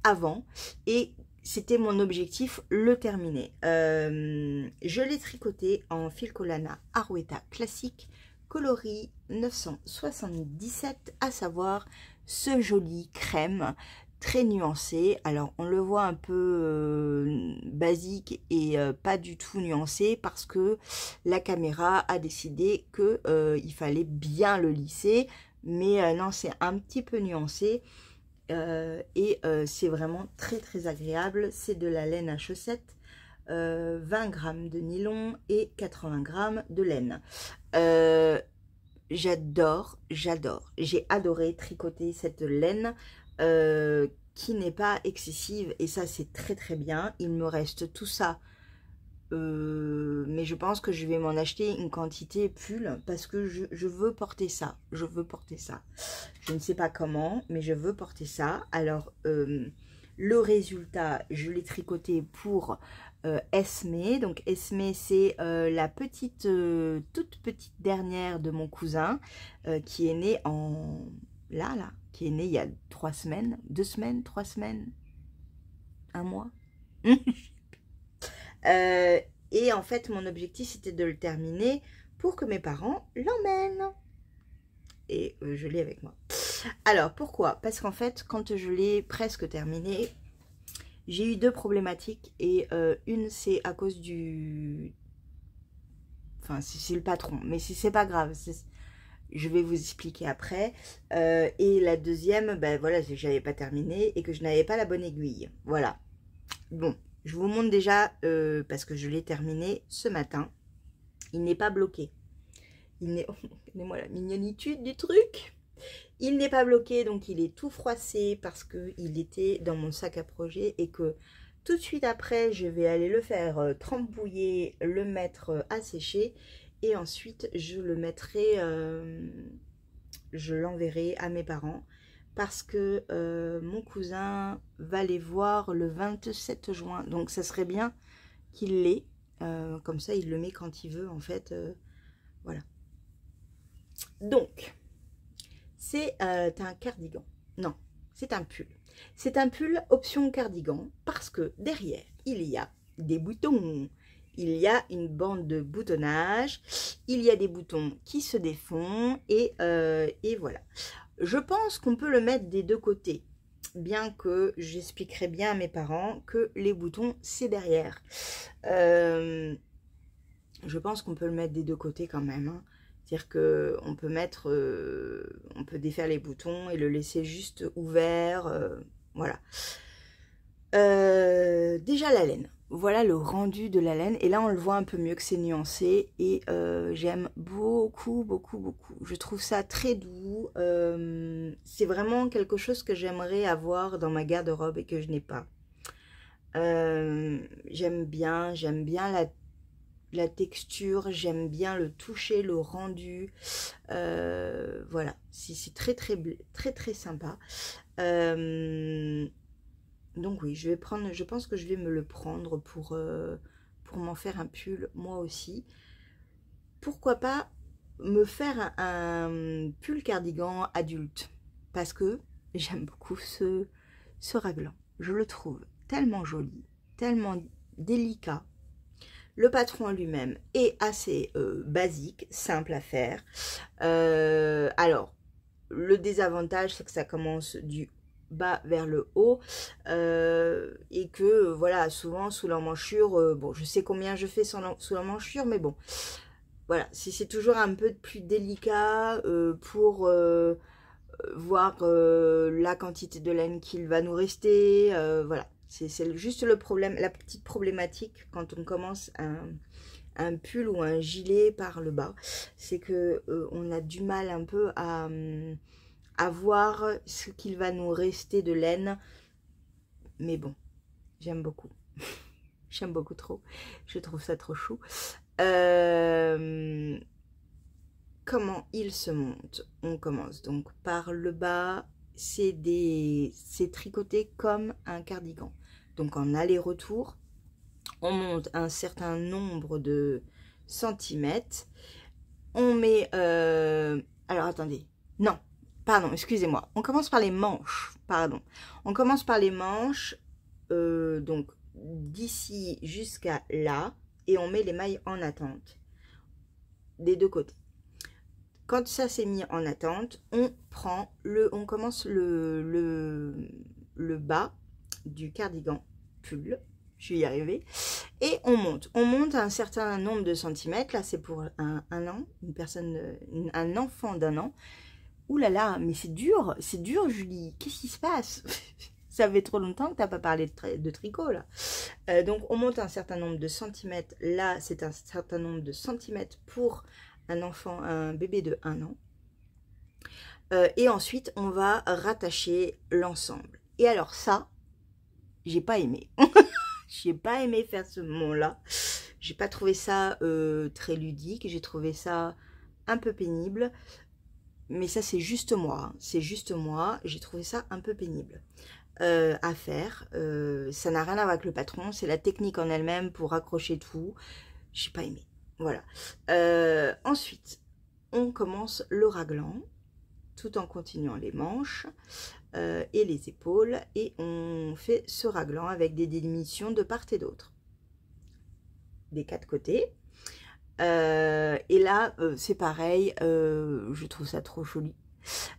avant et c'était mon objectif, le terminer. Je l'ai tricoté en fil Collana Arouetta classique, coloris 977, à savoir ce joli crème très nuancé. Alors on le voit un peu basique et pas du tout nuancé parce que la caméra a décidé que il fallait bien le lisser, mais non, c'est un petit peu nuancé. C'est vraiment très très agréable. C'est de la laine à chaussettes, 20 grammes de nylon et 80 grammes de laine. J'adore, j'ai adoré tricoter cette laine qui n'est pas excessive et ça c'est très très bien. Il me reste tout ça, mais je pense que je vais m'en acheter une quantité pull parce que je veux porter ça, je ne sais pas comment, mais je veux porter ça. Alors le résultat, je l'ai tricoté pour Esme. Donc Esme, c'est la petite toute petite dernière de mon cousin qui est née en qui est née il y a 3 semaines, 2 semaines, 3 semaines, 1 mois. Et en fait, mon objectif, c'était de le terminer pour que mes parents l'emmènent. Et je l'ai avec moi. Alors, pourquoi? Parce qu'en fait, quand je l'ai presque terminé, j'ai eu 2 problématiques. Et une, c'est à cause du... Enfin, c'est le patron. Mais c'est pas grave. Je vais vous expliquer après. Et la deuxième, ben voilà, c'est que j'avais pas terminé et que je n'avais pas la bonne aiguille. Voilà. Bon. Je vous montre déjà, parce que je l'ai terminé ce matin, il n'est pas bloqué. Regardez-moi la mignonitude du truc. Il n'est pas bloqué, donc il est tout froissé parce qu'il était dans mon sac à projet et que tout de suite après, je vais aller le faire trempouiller, le mettre à sécher et ensuite je le mettrai, je l'enverrai à mes parents. Parce que mon cousin va les voir le 27 juin. Donc, ça serait bien qu'il l'ait. Comme ça, il le met quand il veut, en fait. Voilà. Donc, c'est un cardigan. Non, c'est un pull. C'est un pull option cardigan parce que derrière, il y a des boutons. Il y a une bande de boutonnage. Il y a des boutons qui se défont. Et voilà. Je pense qu'on peut le mettre des 2 côtés, bien que j'expliquerai bien à mes parents que les boutons, c'est derrière. Je pense qu'on peut le mettre des 2 côtés quand même. Hein. C'est-à-dire qu'on peut mettre, on peut défaire les boutons et le laisser juste ouvert. Voilà. Déjà la laine. Voilà le rendu de la laine. Et là, on le voit un peu mieux que c'est nuancé. Et j'aime beaucoup, beaucoup, beaucoup. Je trouve ça très doux. C'est vraiment quelque chose que j'aimerais avoir dans ma garde-robe et que je n'ai pas. J'aime bien la texture. J'aime bien le toucher, le rendu. Voilà. C'est très, très, très, très sympa. Donc oui, je pense que je vais me le prendre pour m'en faire un pull, moi aussi. Pourquoi pas me faire un pull cardigan adulte? Parce que j'aime beaucoup ce raglan. Je le trouve tellement joli, tellement délicat. Le patron lui-même est assez basique, simple à faire. Alors, le désavantage, c'est que ça commence du bas vers le haut et que voilà, souvent sous l'emmanchure, bon, je sais combien je fais sous l'emmanchure, mais bon, voilà, c'est toujours un peu plus délicat pour voir la quantité de laine qu'il va nous rester. Voilà, c'est juste le problème, la petite problématique quand on commence un pull ou un gilet par le bas, c'est que on a du mal un peu à voir ce qu'il va nous rester de laine. Mais bon, j'aime beaucoup. J'aime beaucoup trop. Je trouve ça trop chou. Comment il se monte? On commence donc par le bas. C'est tricoté comme un cardigan. Donc en aller-retour, on monte un certain nombre de centimètres. On met... alors attendez. Non, pardon, excusez-moi. On commence par les manches. Pardon. On commence par les manches. Donc d'ici jusqu'à là. Et on met les mailles en attente. Des deux côtés. Quand ça s'est mis en attente, on commence le bas du cardigan pull. Je vais y arriver. Et on monte. On monte un certain nombre de centimètres. Là, c'est pour un an. Une personne, un enfant d'1 an. Ouh là là, mais c'est dur, Julie. Qu'est-ce qui se passe? Ça fait trop longtemps que tu n'as pas parlé de tricot, là. Donc, on monte un certain nombre de centimètres. Là, c'est un certain nombre de centimètres pour un enfant, un bébé de 1 an. Et ensuite, on va rattacher l'ensemble. Et alors ça, j'ai pas aimé. J'ai pas aimé faire ce moment-là. J'ai pas trouvé ça très ludique. J'ai trouvé ça un peu pénible. Mais ça, c'est juste moi. Hein. C'est juste moi. J'ai trouvé ça un peu pénible à faire. Ça n'a rien à voir avec le patron. C'est la technique en elle-même pour accrocher tout. J'ai pas aimé. Voilà. Ensuite, on commence le raglan tout en continuant les manches et les épaules. Et on fait ce raglan avec des diminutions de part et d'autre. Des 4 côtés. Et là, c'est pareil. Je trouve ça trop joli.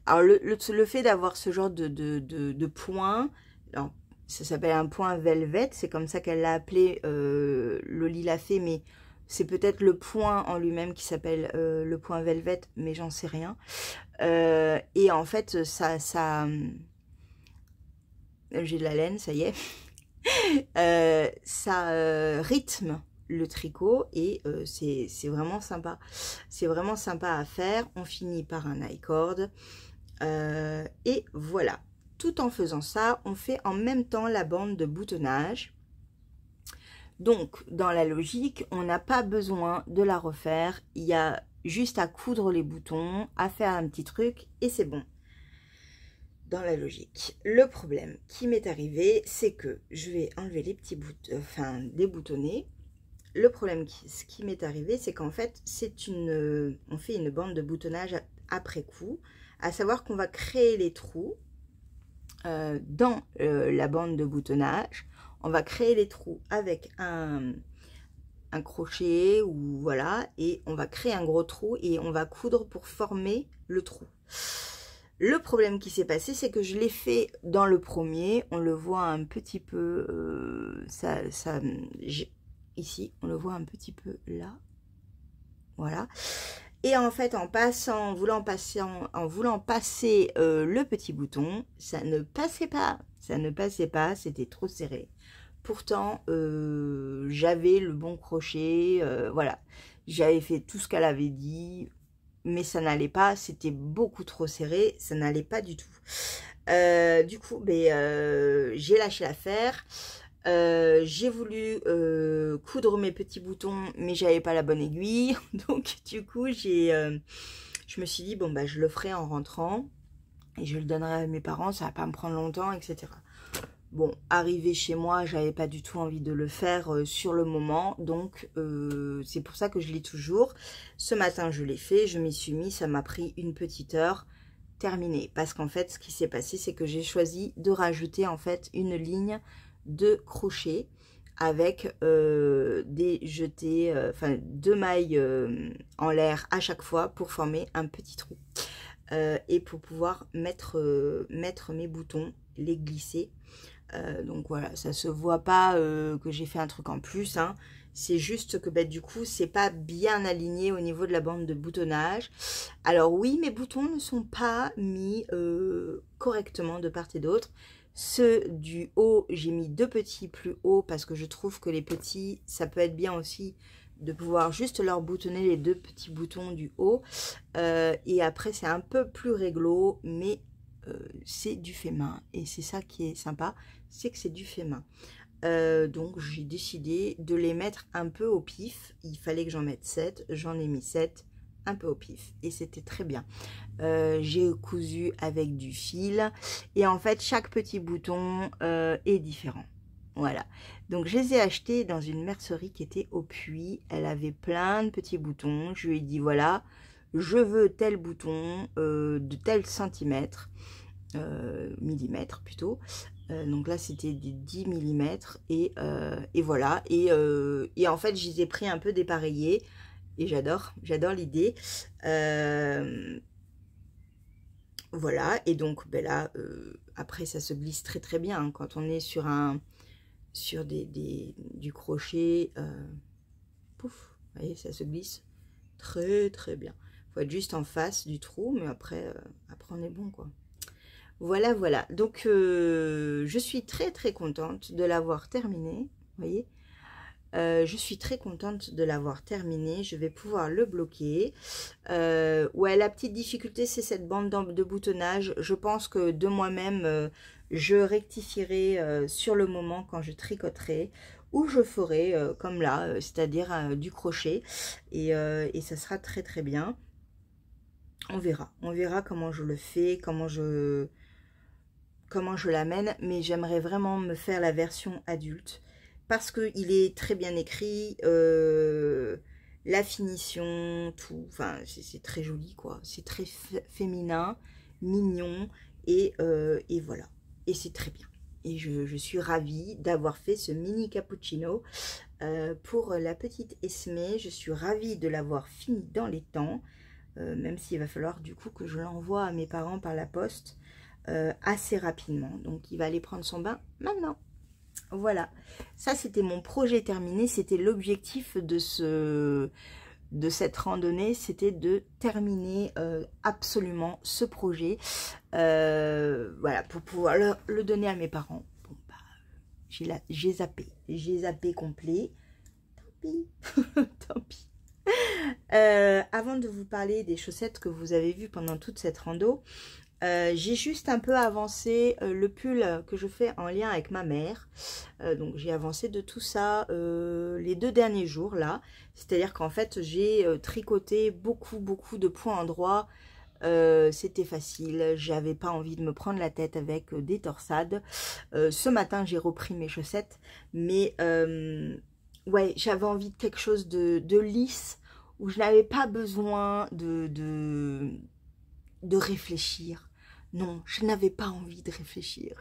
Alors, le fait d'avoir ce genre de point, alors, ça s'appelle un point velvet. C'est comme ça qu'elle l'a appelé. Loli l'a fait, mais... C'est peut-être le point en lui-même qui s'appelle le point velvet, mais j'en sais rien. Et en fait, ça j'ai de la laine, ça y est. Ça rythme le tricot et c'est vraiment sympa. C'est vraiment sympa à faire. On finit par un I-cord. Et voilà. Tout en faisant ça, on fait en même temps la bande de boutonnage. Donc, dans la logique, on n'a pas besoin de la refaire. Il y a juste à coudre les boutons, à faire un petit truc et c'est bon. Dans la logique. Le problème qui m'est arrivé, c'est que je vais enlever les petits boutons, enfin, déboutonner. Le problème qui m'est arrivé, c'est qu'en fait, on fait une bande de boutonnage après coup. À savoir qu'on va créer les trous dans la bande de boutonnage. On va créer les trous avec un crochet ou voilà, et on va créer un gros trou et on va coudre pour former le trou. Le problème qui s'est passé, c'est que je l'ai fait dans le premier. On le voit un petit peu, ici, on le voit un petit peu là, voilà. Et en fait, en voulant passer le petit bouton, ça ne passait pas. Ça ne passait pas, c'était trop serré. Pourtant, j'avais le bon crochet, voilà. J'avais fait tout ce qu'elle avait dit, mais ça n'allait pas. C'était beaucoup trop serré, ça n'allait pas du tout. Du coup, j'ai lâché l'affaire. J'ai voulu coudre mes petits boutons, mais j'avais pas la bonne aiguille. Donc, du coup, je me suis dit, bon, bah, je le ferai en rentrant. Et je le donnerai à mes parents, ça va pas me prendre longtemps, etc. Bon, arrivé chez moi, j'avais pas du tout envie de le faire sur le moment. Donc, c'est pour ça que je l'ai toujours. Ce matin, je l'ai fait, je m'y suis mis, ça m'a pris une petite heure. Terminé. Parce qu'en fait, ce qui s'est passé, c'est que j'ai choisi de rajouter en fait une ligne de crochet avec des jetés, enfin 2 mailles en l'air à chaque fois pour former un petit trou. Et pour pouvoir mettre mes boutons, les glisser. Donc voilà, ça se voit pas que j'ai fait un truc en plus, hein. C'est juste que du coup, c'est pas bien aligné au niveau de la bande de boutonnage. Alors oui, mes boutons ne sont pas mis correctement de part et d'autre. Ceux du haut, j'ai mis 2 petits plus hauts parce que je trouve que les petits, ça peut être bien aussi de pouvoir juste leur boutonner les 2 petits boutons du haut. Et après, c'est un peu plus réglo, mais c'est du fait main. Et c'est ça qui est sympa, c'est que c'est du fait main. Donc, j'ai décidé de les mettre un peu au pif. Il fallait que j'en mette 7. J'en ai mis 7, un peu au pif. Et c'était très bien. J'ai cousu avec du fil. Et en fait, chaque petit bouton est différent. Voilà, donc je les ai achetés dans une mercerie qui était au Puy. Elle avait plein de petits boutons. Je lui ai dit voilà, je veux tel bouton de tel centimètre, millimètre plutôt. Donc là c'était des 10 mm et voilà. Et en fait je les ai pris un peu dépareillés et j'adore l'idée. Voilà, et donc ben là, après ça se glisse très très bien hein, quand on est sur du crochet, pouf, vous voyez, ça se glisse très très bien. Il faut être juste en face du trou, mais après, après on est bon quoi. Voilà, voilà. Donc je suis très très contente de l'avoir terminé. Vous voyez, je suis très contente de l'avoir terminé. Je vais pouvoir le bloquer. Ouais, la petite difficulté, c'est cette bande de boutonnage. Je pense que de moi-même, je rectifierai sur le moment quand je tricoterai. Ou je ferai comme là, c'est-à-dire du crochet. Et ça sera très très bien. On verra comment je le fais, comment je l'amène. Mais j'aimerais vraiment me faire la version adulte. Parce qu'il est très bien écrit, la finition, tout, enfin c'est très joli quoi, c'est très féminin, mignon et voilà, et c'est très bien. Et je suis ravie d'avoir fait ce mini cappuccino pour la petite Esmé. Je suis ravie de l'avoir fini dans les temps, même s'il va falloir du coup que je l'envoie à mes parents par la poste assez rapidement. Donc il va aller prendre son bain maintenant. Voilà, ça c'était mon projet terminé, c'était l'objectif de cette randonnée, c'était de terminer absolument ce projet, voilà, pour pouvoir le donner à mes parents. Bon, bah, j'ai zappé complet, tant pis, tant pis. Avant de vous parler des chaussettes que vous avez vues pendant toute cette rando, j'ai juste un peu avancé le pull que je fais en lien avec ma mère. Donc j'ai avancé de tout ça les 2 derniers jours là. C'est-à-dire qu'en fait j'ai tricoté beaucoup de points endroits. C'était facile, j'avais pas envie de me prendre la tête avec des torsades. Ce matin j'ai repris mes chaussettes. Mais ouais, j'avais envie de quelque chose de lisse, où je n'avais pas besoin de réfléchir. Non, je n'avais pas envie de réfléchir.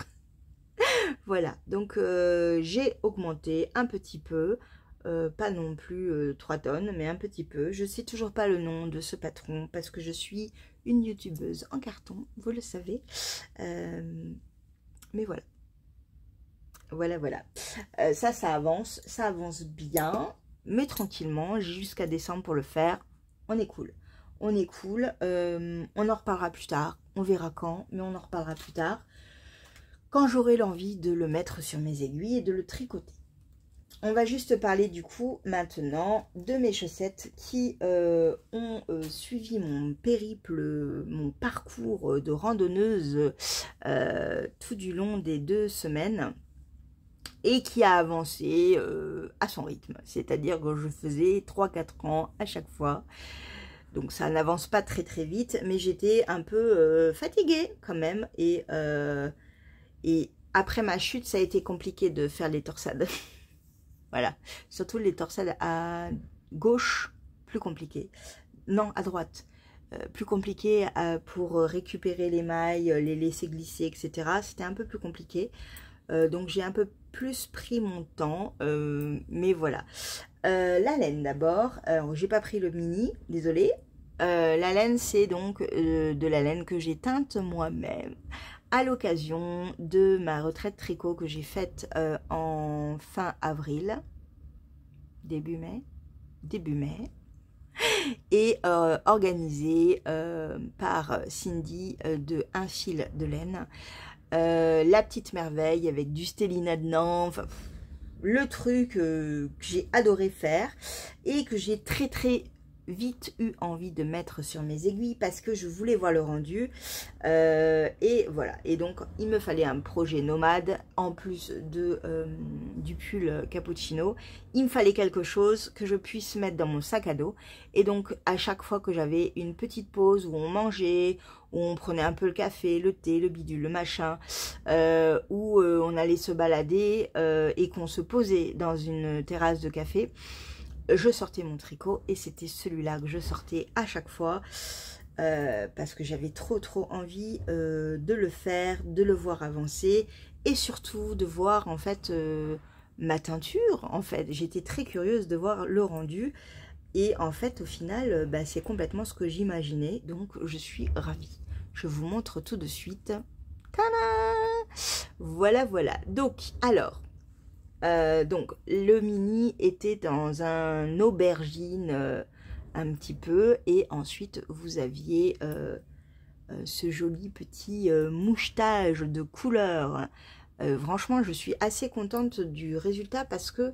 Voilà, donc j'ai augmenté un petit peu, pas non plus 3 tonnes, mais un petit peu. Je ne sais toujours pas le nom de ce patron, parce que je suis une youtubeuse en carton, vous le savez. Mais voilà. Voilà. Ça avance bien, mais tranquillement. J'ai jusqu'à décembre pour le faire. On est cool. On est cool. On en reparlera plus tard. On verra quand, mais on en reparlera plus tard. Quand j'aurai l'envie de le mettre sur mes aiguilles et de le tricoter. On va juste parler du coup maintenant de mes chaussettes qui ont suivi mon périple, mon parcours de randonneuse tout du long des 2 semaines. Et qui a avancé à son rythme. C'est-à-dire que je faisais 3-4 ans à chaque fois. Donc ça n'avance pas très vite, mais j'étais un peu fatiguée quand même. Et après ma chute, ça a été compliqué de faire les torsades. Voilà, surtout les torsades à gauche, plus compliqué. Non, à droite. Plus compliqué pour récupérer les mailles, les laisser glisser, etc. C'était un peu plus compliqué. Donc j'ai un peu plus pris mon temps, mais voilà. La laine d'abord, j'ai pas pris le mini, désolée. La laine, c'est donc de la laine que j'ai teinte moi-même à l'occasion de ma retraite tricot que j'ai faite en fin avril, début mai, et organisée par Cindy de Un fil de laine. La petite merveille avec du stélina dedans, enfin, le truc que j'ai adoré faire et que j'ai très vite eu envie de mettre sur mes aiguilles parce que je voulais voir le rendu. Et voilà, et donc il me fallait un projet nomade en plus du pull cappuccino. Il me fallait quelque chose que je puisse mettre dans mon sac à dos, et donc à chaque fois que j'avais une petite pause où on mangeait, où on prenait un peu le café, le thé, le bidule, le machin, où on allait se balader et qu'on se posait dans une terrasse de café, je sortais mon tricot et c'était celui-là que je sortais à chaque fois parce que j'avais trop envie de le faire, de le voir avancer et surtout de voir en fait ma teinture. En fait, j'étais très curieuse de voir le rendu et en fait au final bah, c'est complètement ce que j'imaginais, donc je suis ravie. Je vous montre tout de suite. Tada! Voilà. Donc alors donc le mini était dans un aubergine un petit peu, et ensuite vous aviez ce joli petit mouchetage de couleur. Franchement je suis assez contente du résultat parce que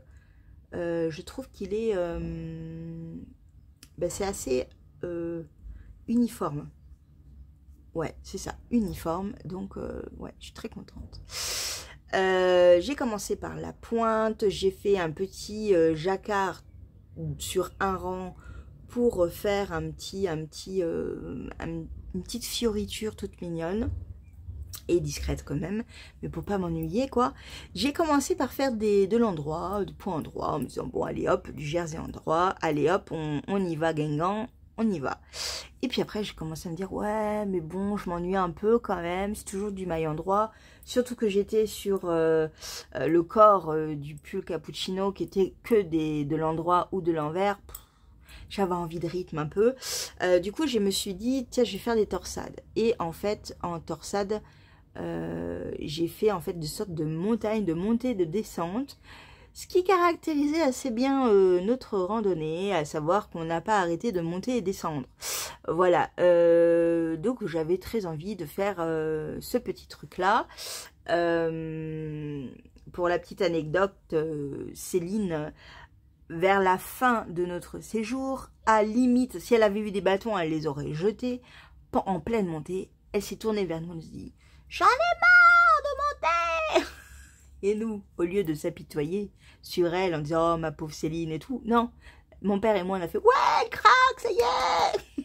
je trouve qu'il est ben, c'est assez uniforme. Ouais, c'est ça, uniforme, donc ouais, je suis très contente. J'ai commencé par la pointe, j'ai fait un petit jacquard sur un rang pour faire une petite fioriture toute mignonne et discrète quand même, mais pour pas m'ennuyer quoi. J'ai commencé par faire de l'endroit, de point endroit, en me disant bon allez hop, du jersey endroit, allez hop, on y va Guingamp, on y va. Et puis après j'ai commencé à me dire ouais mais bon je m'ennuie un peu quand même, c'est toujours du maille endroit, surtout que j'étais sur le corps du pull cappuccino qui était que de l'endroit ou de l'envers. J'avais envie de rythme un peu, du coup je me suis dit tiens je vais faire des torsades, et en fait en torsade j'ai fait en fait de sorte de montagne, de montée, de descente, ce qui caractérisait assez bien notre randonnée, à savoir qu'on n'a pas arrêté de monter et descendre. Voilà, donc j'avais très envie de faire ce petit truc-là. Pour la petite anecdote, Céline, vers la fin de notre séjour, à limite, si elle avait eu des bâtons, elle les aurait jetés. En pleine montée, elle s'est tournée vers nous et se dit « J'en ai marre de monter !» Et nous, au lieu de s'apitoyer sur elle en disant « Oh, ma pauvre Céline » et tout, non. Mon père et moi, on a fait « Ouais, crac, ça y est !»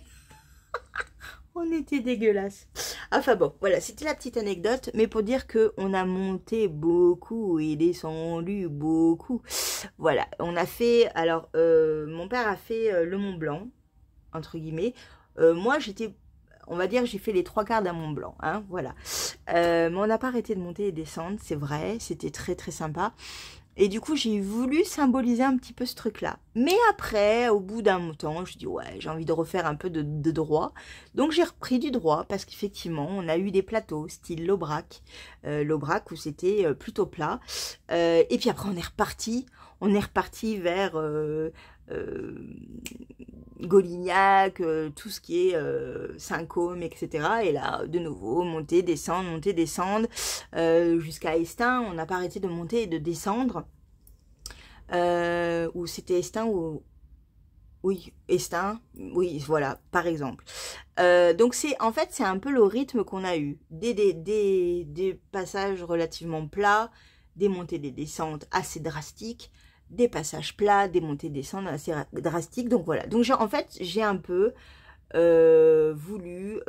On était dégueulasses. Enfin bon, voilà, c'était la petite anecdote, mais pour dire qu'on a monté beaucoup et descendu beaucoup. Voilà, on a fait, alors, mon père a fait le Mont Blanc, entre guillemets. Moi, j'étais, on va dire, j'ai fait les 3/4 d'un Mont Blanc, hein, voilà. Mais on n'a pas arrêté de monter et descendre, c'est vrai, c'était très sympa. Et du coup, j'ai voulu symboliser un petit peu ce truc-là. Mais après, au bout d'un temps, je dis ouais, j'ai envie de refaire un peu de droit. Donc, j'ai repris du droit parce qu'effectivement, on a eu des plateaux, style l'Aubrac. L'Aubrac où c'était plutôt plat. Et puis après, on est reparti. On est reparti vers Golignac, tout ce qui est Saint-Côme, etc. Et là, de nouveau, monter, descendre, jusqu'à Estaing. On n'a pas arrêté de monter et de descendre. Ou c'était Estaing ou... Oui, Estaing, oui, voilà, par exemple. Donc, en fait, c'est un peu le rythme qu'on a eu. Des passages relativement plats, des montées, des descentes assez drastiques, des passages plats, des montées, des descentes assez drastiques. Donc, voilà. Donc, en fait, j'ai un peu voulu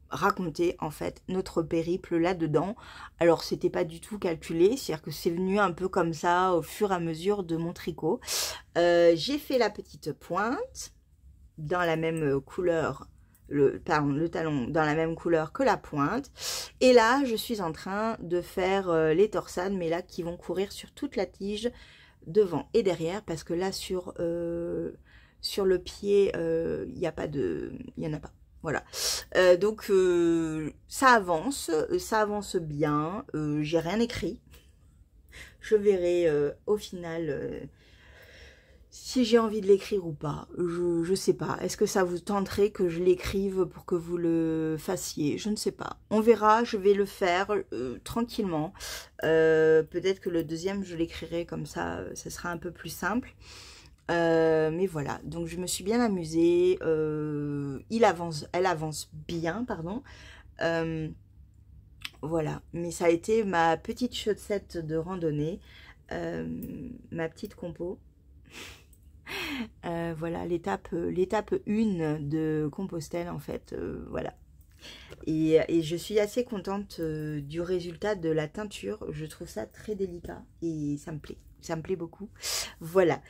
raconter, en fait, notre périple là-dedans. Alors, c'était pas du tout calculé. C'est-à-dire que c'est venu un peu comme ça, au fur et à mesure de mon tricot. J'ai fait la petite pointe dans la même couleur, le talon dans la même couleur que la pointe, et là je suis en train de faire les torsades, mais là qui vont courir sur toute la tige devant et derrière, parce que là sur le pied il y en a pas, voilà. Donc ça avance bien, j'ai rien écrit, je verrai au final si j'ai envie de l'écrire ou pas. Je sais pas. Est-ce que ça vous tenterait que je l'écrive pour que vous le fassiez? Je ne sais pas. On verra, je vais le faire tranquillement. Peut-être que le deuxième, je l'écrirai comme ça sera un peu plus simple. Mais voilà, donc je me suis bien amusée. Elle avance bien, pardon. Voilà, mais ça a été ma petite chaussette de randonnée, ma petite compo. Voilà, l'étape 1 de Compostelle, en fait, voilà. Et je suis assez contente du résultat de la teinture. Je trouve ça très délicat et ça me plaît beaucoup. Voilà.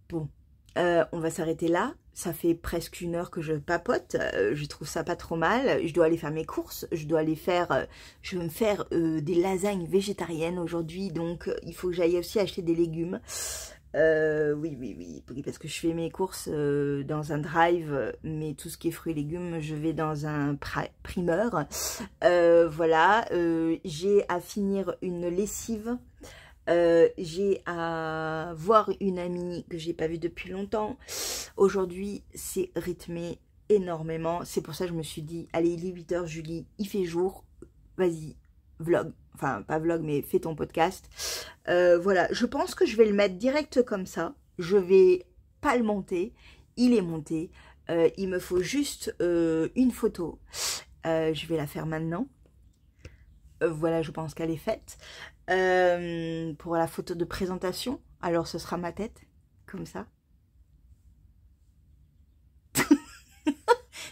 Bon, on va s'arrêter là. Ça fait presque 1 heure que je papote. Je trouve ça pas trop mal. Je dois aller faire mes courses. Je dois aller faire... je vais me faire des lasagnes végétariennes aujourd'hui. Donc, il faut que j'aille aussi acheter des légumes. Oui, parce que je fais mes courses dans un drive, mais tout ce qui est fruits et légumes, je vais dans un primeur. Voilà, j'ai à finir une lessive. J'ai à voir une amie que j'ai pas vue depuis longtemps. Aujourd'hui, c'est rythmé énormément. C'est pour ça que je me suis dit, allez, il est 8 h, Julie, il fait jour, vas-y, vlog. Enfin, pas vlog, mais fais ton podcast. Voilà, je pense que je vais le mettre direct comme ça. Je vais pas le monter. Il est monté. Il me faut juste une photo. Je vais la faire maintenant. Voilà, je pense qu'elle est faite. Pour la photo de présentation, alors ce sera ma tête, comme ça.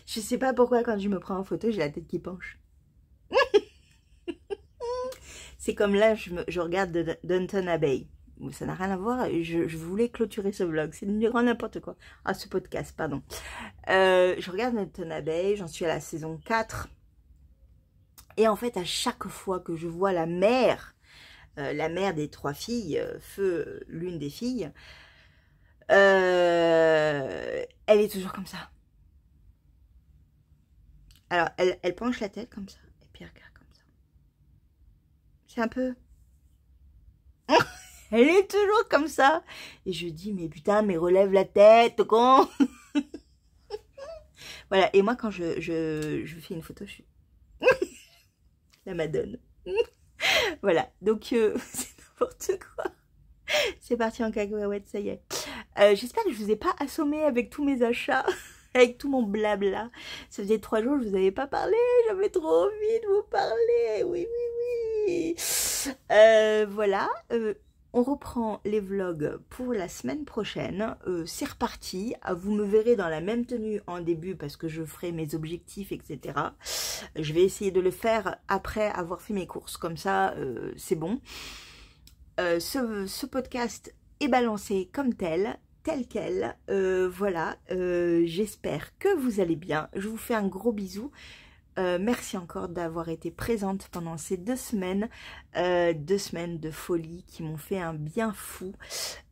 Je sais pas pourquoi quand je me prends en photo, j'ai la tête qui penche. C'est comme là, je regarde Downton Abbey. Ça n'a rien à voir, je voulais clôturer ce vlog, c'est du grand n'importe quoi. Ah, ce podcast, pardon. Je regarde Downton Abbey, j'en suis à la saison 4. Et en fait, à chaque fois que je vois la mère des 3 filles, Feu, l'une des filles, elle est toujours comme ça. Alors, elle penche la tête comme ça, et puis elle regarde comme ça. C'est un peu... Elle est toujours comme ça. Et je dis, mais putain, mais relève la tête, con. Voilà, et moi, quand je fais une photo, je suis... la madone. Voilà, donc c'est n'importe quoi. C'est parti en cacahuète, ça y est. J'espère que je vous ai pas assommé avec tous mes achats, avec tout mon blabla. Ça faisait 3 jours que je vous avais pas parlé, j'avais trop envie de vous parler. Oui. Voilà, on reprend les vlogs pour la semaine prochaine. C'est reparti. Vous me verrez dans la même tenue en début parce que je ferai mes objectifs, etc. Je vais essayer de le faire après avoir fait mes courses. Comme ça, c'est bon. Ce podcast est balancé comme tel quel. Voilà. J'espère que vous allez bien. Je vous fais un gros bisou. Merci encore d'avoir été présente pendant ces 2 semaines. 2 semaines de folie qui m'ont fait un bien fou.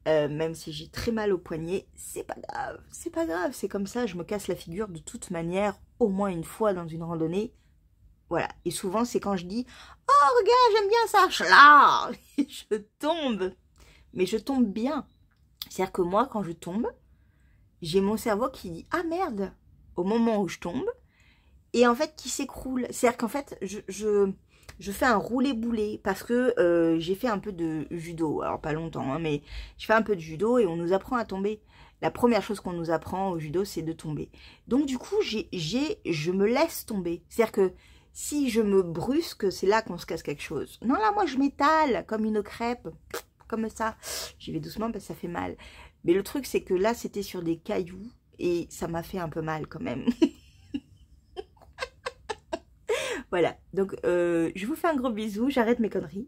Même si j'ai très mal au poignet, c'est pas grave. C'est pas grave, c'est comme ça, je me casse la figure de toute manière, au moins une fois dans une randonnée. Voilà, et souvent c'est quand je dis « Oh, regarde, j'aime bien ça, chla !» Je tombe. Mais je tombe bien. C'est-à-dire que moi, quand je tombe, j'ai mon cerveau qui dit « Ah merde !» au moment où je tombe. Et en fait, qui s'écroule. C'est-à-dire qu'en fait, je fais un roulé-boulé parce que j'ai fait un peu de judo. Alors, pas longtemps, hein, mais je fais un peu de judo et on nous apprend à tomber. La première chose qu'on nous apprend au judo, c'est de tomber. Donc, du coup, je me laisse tomber. C'est-à-dire que si je me brusque, c'est là qu'on se casse quelque chose. Non, là, moi, je m'étale comme une crêpe. Comme ça. J'y vais doucement parce que ça fait mal. Mais le truc, c'est que là, c'était sur des cailloux et ça m'a fait un peu mal quand même. Voilà, donc je vous fais un gros bisou, j'arrête mes conneries,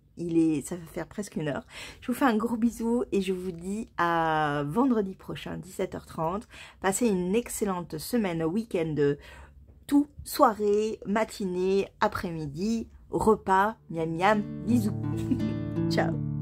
ça va faire presque 1 heure. Je vous fais un gros bisou et je vous dis à vendredi prochain, 17 h 30. Passez une excellente semaine, week-end, tout, soirée, matinée, après-midi, repas, miam miam, bisous. Ciao.